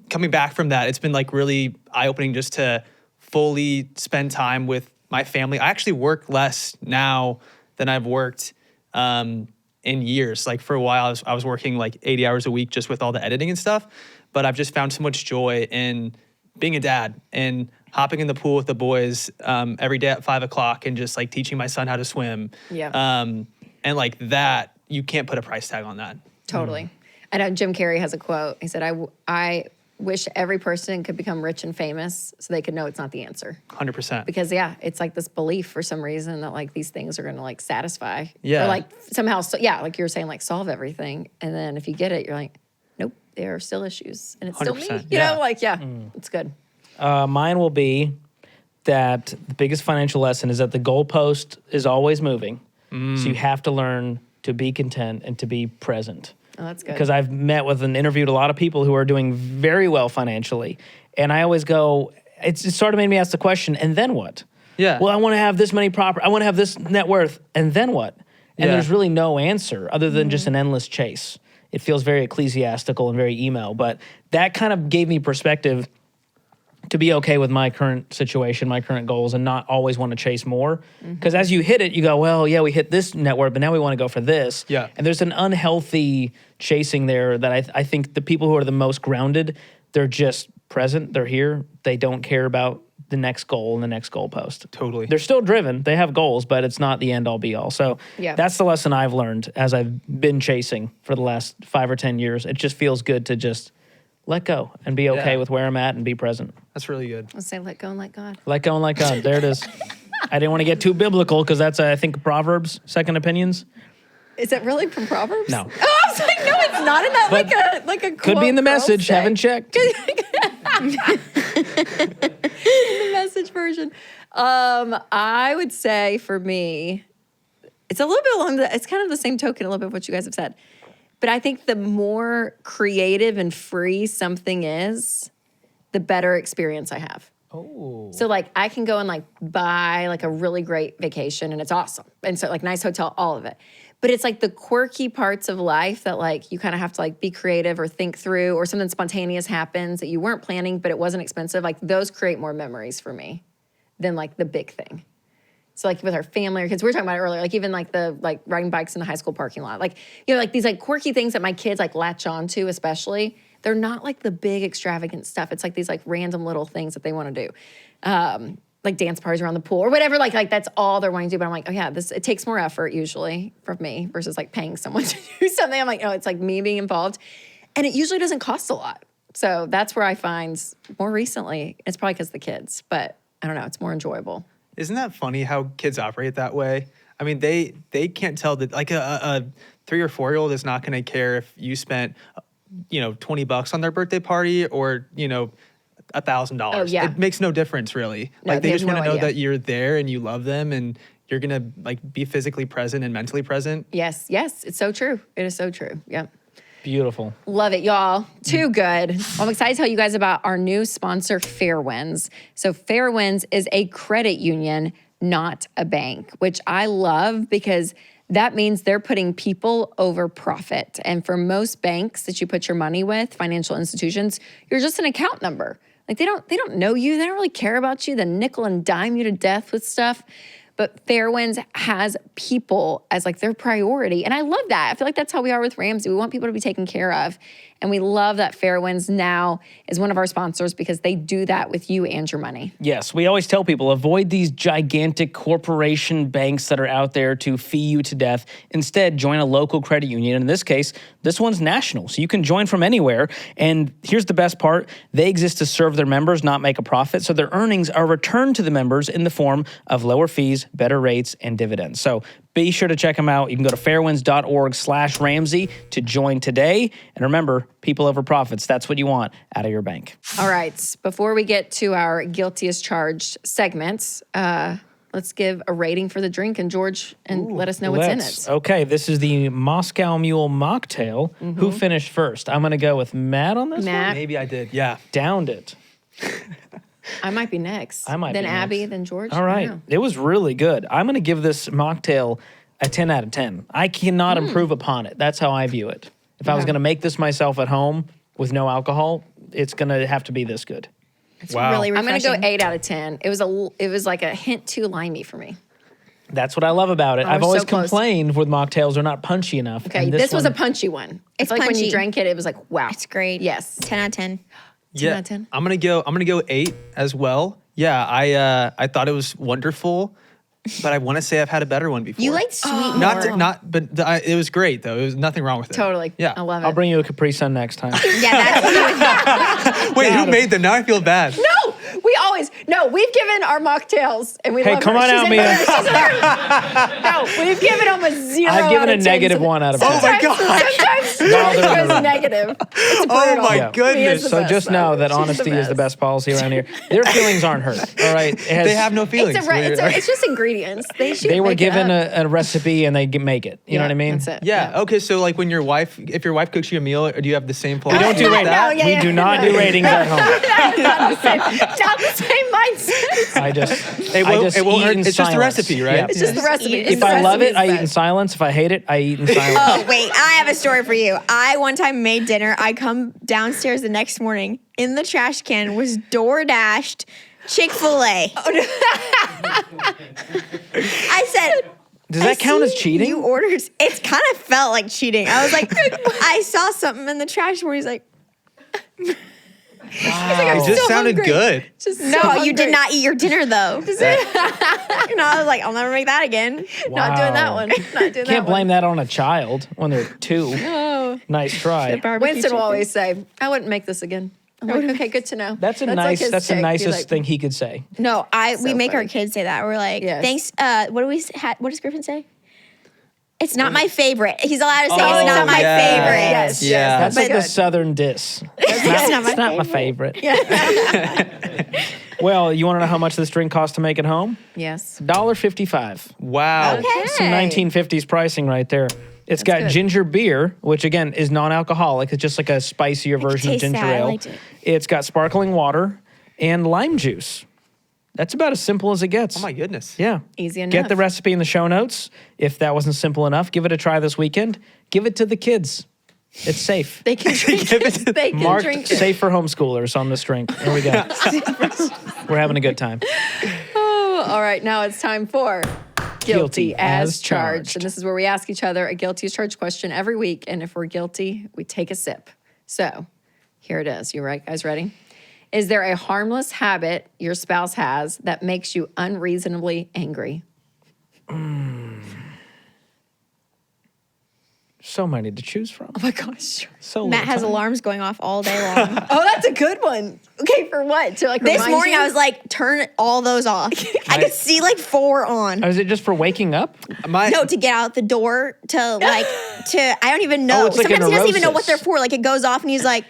coming back from that, it's been like really eye-opening just to fully spend time with my family. I actually work less now than I've worked in years. Like for a while, I was working like 80 hours a week just with all the editing and stuff, but I've just found so much joy in being a dad and hopping in the pool with the boys every day at 5 o'clock and just like teaching my son how to swim. Yeah. And like that, you can't put a price tag on that. Totally. I know Jim Carrey has a quote. He said, I wish every person could become rich and famous so they could know it's not the answer. 100%. Because it's like this belief for some reason that like these things are going to like satisfy. Yeah. Or like somehow, like you were saying, like solve everything. And then if you get it, you're like, nope, there are still issues. And it's still me. 100%, You yeah. know, like, it's good. Mine will be that the biggest financial lesson is that the goalpost is always moving. So you have to learn to be content and to be present. Oh, that's good. Because I've met with and interviewed a lot of people who are doing very well financially. And I always go, it sort of made me ask the question, and then what? Yeah. Well, I want to have this many I want to have this net worth, and then what? And Yeah. there's really no answer other than just an endless chase. It feels very ecclesiastical and very email, but that kind of gave me perspective to be okay with my current situation, my current goals, and not always want to chase more. Because as you hit it, you go, well, yeah, we hit this net worth, but now we want to go for this. Yeah. And there's an unhealthy chasing there that I think the people who are the most grounded, they're just present, they're here, they don't care about the next goal and the next goalpost. Totally. They're still driven, they have goals, but it's not the end all be all. So that's the lesson I've learned as I've been chasing for the last 5 or 10 years. It just feels good to just let go and be okay with where I'm at and be present. That's really good. Let's say let go and let God. Let go and let God. There it is. I didn't want to get too biblical because that's, I think, Proverbs, second opinions. Is that really from Proverbs? No. Oh, I was like, no, it's not. In that But like a Could be in the quote girls message. say. Haven't checked. In the message version. I would say for me, it's a little bit it's kind of the same token, a little bit of what you guys have said. But I think the more creative and free something is, the better experience I have. Oh. So like I can go and like buy like a really great vacation and it's awesome. And so like nice hotel, all of it. But it's like the quirky parts of life that like you kind of have to like be creative or think through, or something spontaneous happens that you weren't planning, but it wasn't expensive. Like those create more memories for me than like the big thing. So like with our family or kids, we were talking about it earlier, like even like the like riding bikes in the high school parking lot, like, you know, like these like quirky things that my kids like latch on to, especially. They're not like the big extravagant stuff. It's like these like random little things that they want to do. Like dance parties around the pool or whatever. Like that's all they're wanting to do. But I'm like, oh yeah, it takes more effort usually from me versus like paying someone to do something. I'm like, oh, it's like me being involved. And it usually doesn't cost a lot. So that's where I find more recently, it's probably because of the kids, but I don't know, it's more enjoyable. Isn't that funny how kids operate that way? I mean, they can't tell that like a 3 or 4-year-old is not going to care if you spent, $20 on their birthday party or, $1,000. Oh, yeah. It makes no difference really. No, like they they just have want to no know idea. that you're there and you love them and you're going to like be physically present and mentally present. Yes, it's so true. It is so true. Yep. Beautiful. Love it, y'all. Too good. I'm excited to tell you guys about our new sponsor, Fairwinds. So Fairwinds is a credit union, not a bank, which I love because that means they're putting people over profit. And for most banks that you put your money with, financial institutions, you're just an account number. Like they don't know you. They don't really care about you. They nickel and dime you to death with stuff. But Fairwinds has people as like their priority. And I love that. I feel like that's how we are with Ramsey. We want people to be taken care of. And we love that Fairwinds now is one of our sponsors because they do that with you and your money. Yes, we always tell people, avoid these gigantic corporation banks that are out there to fee you to death. Instead, join a local credit union. In this case, this one's national, so you can join from anywhere. And here's the best part. They exist to serve their members, not make a profit. So their earnings are returned to the members in the form of lower fees, better rates, and dividends. So be sure to check them out. You can go to fairwinds.org/Ramsey to join today. And remember, people over profits, that's what you want out of your bank. All right. Before we get to our guilty as charged segments, let's give a rating for the drink and George and let us know what's in it. Okay, this is the Moscow Mule Mocktail. Who finished first? I'm going to go with Matt on this Matt. one. Maybe I did. Yeah. Downed it. I might be next. I might then be Abby, next. then George. All right. It was really good. I'm going to give this mocktail a 10 out of 10. I cannot improve upon it. That's how I view it. If I was going to make this myself at home with no alcohol, it's going to have to be this good. It's Wow. really I'm refreshing. going to go 8 out of 10. It was like a hint too limey for me. That's what I love about it. Oh, I've we're always so close. complained with mocktails, they're not punchy enough. Okay, and this was a one- punchy one. It's It's like when you punchy. drank it, it was like, wow. It's great. Yes. 10 out of 10. 10 out of 10. I'm gonna go 8 as well. Yeah, I thought it was wonderful. but I want to say I've had a better one before. You like sweet it was great though. It was nothing wrong with it. Totally. Yeah. I love it. I'll bring you a Capri Sun next time. Yeah, that's Wait, who made them? Now I feel bad. No, we've given our mocktails and we Hey, love come her. on out, Mia. No, we've given them a 0 I've given out a of 10. negative 1 out of 10. Oh my God. Sometimes No, they're it was not. negative. It's Oh brutal. my Yeah. goodness. Mia's the So best, just know though. that She's honesty is the best. best policy around here. Their feelings aren't hurt. All right. They have no feelings. It's just ingredients. They were given a recipe and they make it. You know what I mean? That's it. Yeah. Okay. So like when if your wife cooks you a meal, do you have the same philosophy? We don't do with ratings. that? We do not do ratings at home. Not the same mindset. I just It won't eat hurt. in It's just a silence. recipe, right? Yeah. It's just the recipe. eat it. It's If the I love it, recipe I eat in silence. If I hate it, I eat in silence. Oh, wait, I have a story for you. I one time made dinner. I come downstairs the next morning. In the trash can was DoorDashed Chick-fil-A. I said, Does that count as cheating? You ordered. It kind of felt like cheating. I was like, I saw something in the trash where he's like, It just sounded good. no, you did not eat your dinner though. And I was like, I'll never make that again. Not doing that Wow. one. Not doing that Can't blame one. that on a child when they're 2. Oh. Nice try. Barbecue Winston will chicken. always say, I wouldn't make this again. I'm like, okay, good to know. That's like his that's the take. nicest He's like, thing he could say. No, we So make our funny. kids say that. We're like, Yes. thanks. What does Griffin say? It's not my favorite. He's allowed to say Oh, it's not my yes. favorite. Yes. Yeah. That's like But- the Southern diss. It's not my favorite. Well, you want to know how much this drink costs to make at home? Yes. $1.55. Wow. Okay. Some 1950s pricing right there. It's got good. ginger beer, which again is non-alcoholic. It's just like a spicier version of taste ginger that. I ale. liked it. It's got sparkling water and lime juice. That's about as simple as it gets. Oh my goodness. Yeah. Easy Get the enough. recipe in the show notes. If that wasn't simple enough, give it a try this weekend. Give it to the kids. It's safe. They can drink it. They can Marked drink it. safe for homeschoolers on this drink. Here we go. We're having a good time. Oh, all right, now it's time for Guilty as charged. And this is where we ask each other a guilty as charged question every week. And if we're guilty, we take a sip. So here it is. You guys ready? Is there a harmless habit your spouse has that makes you unreasonably angry? So many to choose from. Oh my gosh. So Matt little has time. alarms going off all day long. Oh, that's a good one. Okay, for what? To like This remind morning, you? I was like, turn all those off. I could see like 4 on. Oh, is it just for waking up? No, to get out the door to like I don't even know. Oh, it's like a Sometimes he doesn't even know what neurosis. they're for. Like it goes off and he's like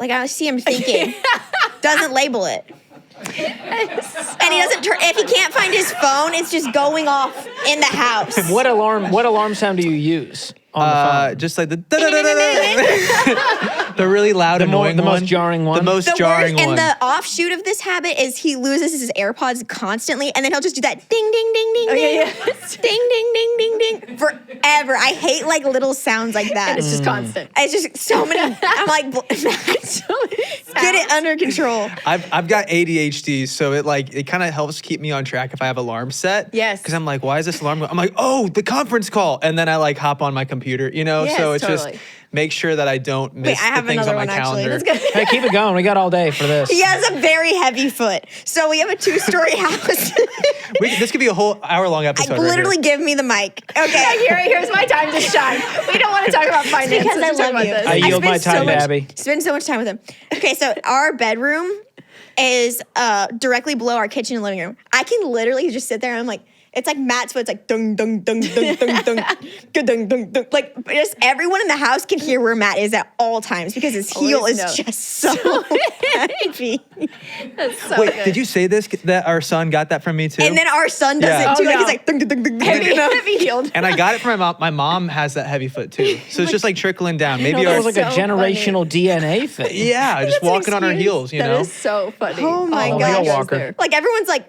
I see him thinking. Doesn't label it. And he doesn't turn if he can't find his phone, it's just going off in the house. What alarm sound do you use on the phone? Just like the the really loud, annoying the one. most jarring one? The most The jarring worst, one. and the offshoot of this habit is he loses his AirPods constantly, and then he'll just do that ding, ding, ding, ding, ding, ding, ding, ding, ding, ding, forever. I hate like little sounds like that. It's just constant. It's just so many. I'm like, get it under control. I've got ADHD, so it kind of helps keep me on track if I have alarms set. Yes. Because I'm like, why is this alarm going? I'm like, oh, the conference call, and then I like hop on my computer, Yes, so it's totally. just make sure that I don't miss I have the things on another my one, actually. calendar. Let's go. Hey, keep it going. We got all day for this. He has a very heavy foot. So we have a 2-story house. This could be a whole hour-long episode. right Literally here. give me the mic. Okay. Here's my time to shine. We don't want to talk about finances. Because I Let's talk love about you. this. I yield my spend so time to much- Abby. Spend so much time with him. Okay, so our bedroom is directly below our kitchen and living room. I can literally just sit there and I'm like, it's like Matt's foot. It's like dung, dung, dung, dung, dung, dung, dung, dung, dung. Like just everyone in the house can hear where Matt is at all times because his heel Always is know. just so heavy. That's so Wait, good. did you say this? That our son got that from me too? And then our son does Yeah. it too. Oh, Like no. he's like dung, dung, dung, dung, dung, heavy, dung. heavy healed. And I got it from my mom. My mom has that heavy foot too, so it's just like trickling down. Maybe That our was like a so generational DNA thing. yeah, just That's an walking on our excuse. heels, you That know. is so funny. Oh my All gosh. that goes Walker. there. Like everyone's like,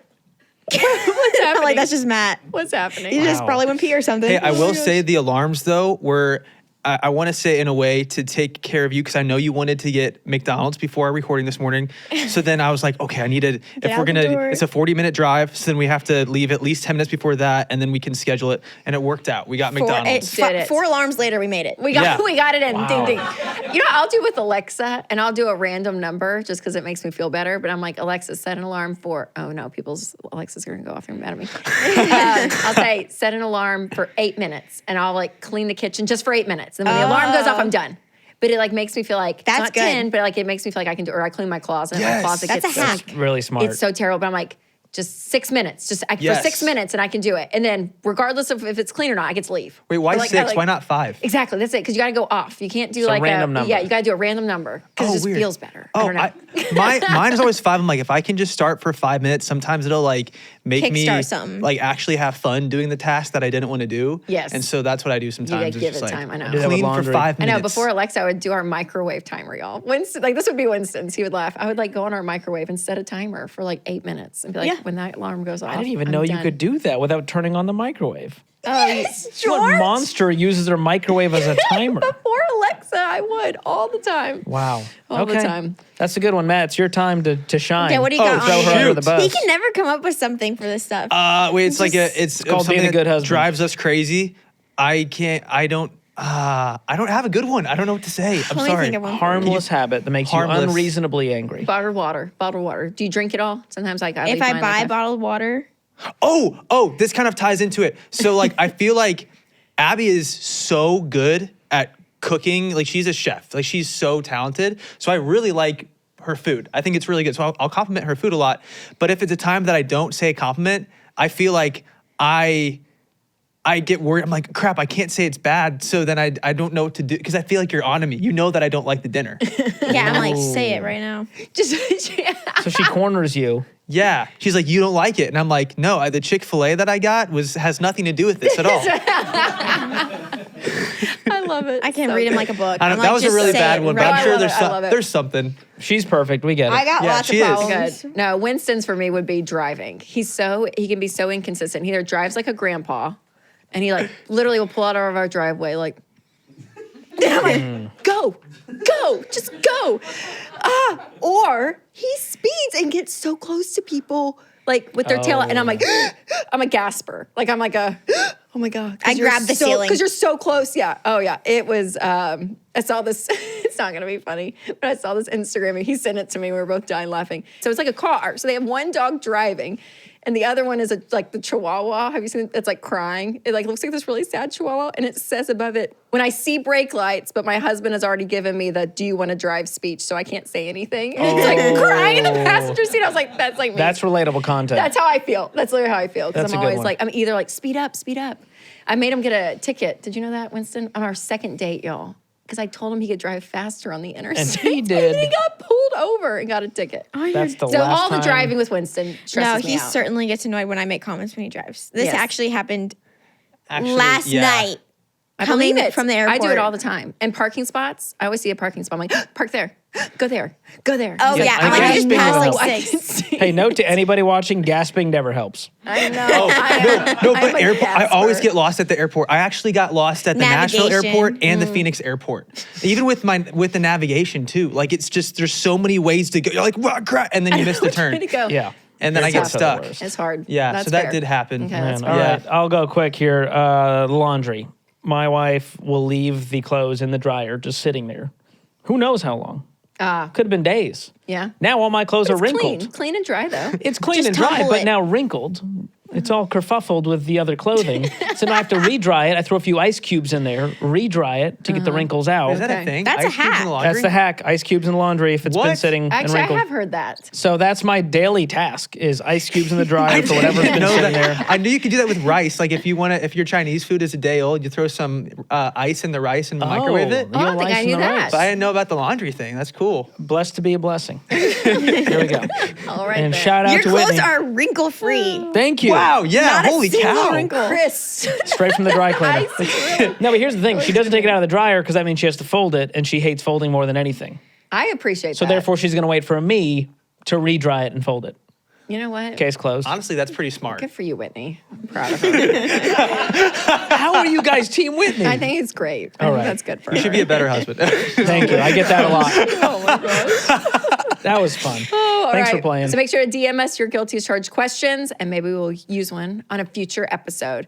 What's I'm happening? like that's just Matt. What's happening? He just Wow. probably went pee or something. Hey, I Oh my will gosh. say the alarms though were I want to say in a way to take care of you because I know you wanted to get McDonald's before our recording this morning. So then I was like, okay, I needed, if we're going to, it's a 40-minute drive. So then we have to leave at least 10 minutes before that and then we can schedule it. And it worked out. We got McDonald's. Did it. 4 alarms later, we made it. We got it in. Wow. Ding, ding. You know, I'll do with Alexa and I'll do a random number just because it makes me feel better. But I'm like, Alexa, set an alarm for, oh no, Alexa's going to go off and mad at me. I'll say, set an alarm for 8 minutes and I'll like clean the kitchen just for 8 minutes. And when the alarm goes off, I'm done. But it like makes me feel like That's it's not good. 10, but like it makes me feel like I can do, or I clean my closet and my closet That's gets a hack. That's really smart. It's so terrible. But I'm like, just 6 minutes, for 6 minutes and I can do it. And then regardless of if it's clean or not, I get to leave. Wait, why Or, like, 6? like- why not 5? Exactly, that's it. Because you got to go off. You can't do So like random number. Yeah, you got to do a random number because it just weird. feels better. Oh, I don't know. mine is always 5. I'm like, if I can just start for 5 minutes, sometimes it'll like make me Kickstart something. like actually have fun doing the task that I didn't want to do. Yes. And so that's what I do sometimes. gotta It's give just it like, time, I know. do that with Clean for laundry. 5 I minutes. know. Before Alexa, I would do our microwave timer, y'all. Winston, like this would be Winston's. He would laugh. I would like go on our microwave and set a timer for like 8 minutes and be like, Yeah. when that alarm goes off, I didn't even I'm know you done. could do that without turning on the microwave. Yes, What monster uses their microwave as a timer? Before Alexa, I would all the time. Wow. All the Okay. time. That's a good one, Matt. It's your time to shine. Okay, what do you got throw on her me? under the bus. He can never come up with something for this stuff. Wait, it's like it's called something being a good that husband. drives us crazy. I don't have a good one. I don't know what to say. I'm Let me sorry. think of one. Harmless habit that makes Harmless. you unreasonably angry. Bottled water. Do you drink it all? Sometimes like I If leave I mine, buy like, bottled water, Oh, this kind of ties into it. So like I feel like Abby is so good at cooking. Like she's a chef. Like she's so talented. So I really like her food. I think it's really good. So I'll compliment her food a lot. But if it's a time that I don't say a compliment, I feel like I get worried. I'm like, crap, I can't say it's bad. So then I don't know what to do because I feel like you're on to me. You know that I don't like the dinner. yeah, I'm like, say it right now. just So she corners you. Yeah. She's like, you don't like it. And I'm like, no, the Chick-fil-A that I got has nothing to do with this at all. I love it. I can So read him good. like a book. I I'm don't, like, that was a just really say bad it one, right but I'm sure I love it. there's something. She's perfect. We get it. I got Yeah, lots of she is. problems. Good. No, Winston's for me would be driving. He can be so inconsistent. He either drives like a grandpa, and he like literally will pull out of our driveway like, and I'm like, go, just go. Or he speeds and gets so close to people like with their tail, and I'm like, I'm a gasper. Like I'm like a, oh my God. I grabbed the ceiling. Because you're so close. Yeah. Oh yeah. It was, I saw this, it's not gonna be funny, but I saw this Instagram and he sent it to me. We were both dying laughing. So it's like a car. So they have one dog driving and the other one is like the Chihuahua. Have you seen it? It's like crying. It like looks like this really sad Chihuahua. And it says above it, when I see brake lights, but my husband has already given me the do you want to drive speech, so I can't say anything. And it's like crying in the passenger seat. I was like, that's like me. That's relatable content. That's how I feel. That's literally how I feel. Because That's a I'm good always one. like, I'm either like, speed up. I made him get a ticket. Did you know that, Winston? On our second date, y'all. Because I told him he could drive faster on the interstate. he did. And he got pulled over and got a ticket. That's the So last all the time. driving with Winston No, stresses me he out. certainly gets annoyed when I make comments when he drives. This Yes. actually happened Actually, last yeah. night. I coming believe it. from the I do it airport. all the time. And parking spots, I always see a parking spot. I'm like, park there. Go there. Oh Yeah, yeah, I I'm like, I just gasping passed will like help. I can 6. see. Hey, note to anybody watching, gasping never helps. I know. No, I'm but a airport. I always gasper. get lost at the airport. I actually got lost at the Nashville Navigation. airport and the Phoenix airport. Even with the navigation too. Like it's just there's so many ways to go. You're like, "Wah, crap," and then you miss the Which way turn. to go? Yeah. And then I It's get also the stuck. worst. It's hard. Yeah, That's so that fair. did happen. Okay, Man, that's All fair. right, I'll go quick here. Laundry. My wife will leave the clothes in the dryer just sitting there. Who knows how long? Could have been days. Yeah. Now all my clothes are It's wrinkled. clean and dry though. It's clean Just and dry, tumble but it. now wrinkled. It's all kerfuffled with the other clothing. So now I have to re-dry it. I throw a few ice cubes in there, re-dry it to get the wrinkles out. Is that Okay. a thing? That's a Ice cubes in hack. the laundry? That's the hack. Ice cubes in the laundry if it's been What? sitting and Actually, I wrinkled. have heard that. So that's my daily task is ice cubes in the dryer for whatever's been know sitting that. there. I knew you could do that with rice. Like if your Chinese food is a day old, you throw some ice in the rice and microwave it. you I don't think ice I in knew the that. rice. But I didn't know about the laundry thing. That's cool. Blessed to be a blessing. Here we go. All right. And then. shout out Your to clothes Whitney. are wrinkle free. Thank you. Wow. Yeah. Not a Holy single cow. wrinkle. Chris. Straight from the dry cleaner. Ice. No, but here's the thing. She doesn't take it out of the dryer because that means she has to fold it, and she hates folding more than anything. I appreciate So that. therefore, she's going to wait for me to re-dry it and fold it. You know what? Case closed. Honestly, that's pretty smart. Good for you, Whitney. I'm proud of her. How are you guys Team Whitney? I think it's great. I All think right. that's good for You her. should be a better husband. Thank you. I get that a lot. Oh my gosh. That was fun. Oh, all Thanks for right. playing. So make sure to DM us your guilty as charged questions, and maybe we'll use one on a future episode.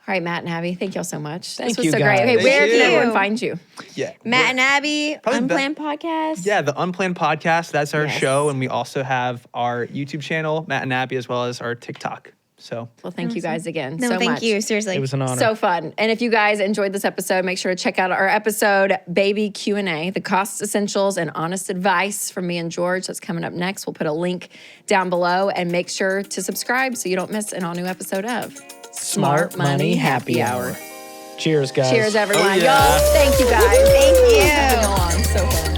All right, Matt and Abby, thank y'all so much. Thank this was you, so guys. great. Okay, Thank where you. can everyone find you? Yeah. Matt and Abby, Probably Unplanned Podcast. Yeah, the Unplanned Podcast. That's our Yes. show. And we also have our YouTube channel, Matt and Abby, as well as our TikTok. So Well, thank you guys again No, so thank much. you. Seriously. It was an honor. So fun. And if you guys enjoyed this episode, make sure to check out our episode, Baby Q&A, the cost essentials and honest advice from me and George. That's coming up next. We'll put a link down below, and make sure to subscribe so you don't miss an all-new episode of Smart Money Happy Hour. Cheers, guys. Cheers, everyone. Oh, yeah. Y'all, thank you guys. Thank you. Moving along. So fun.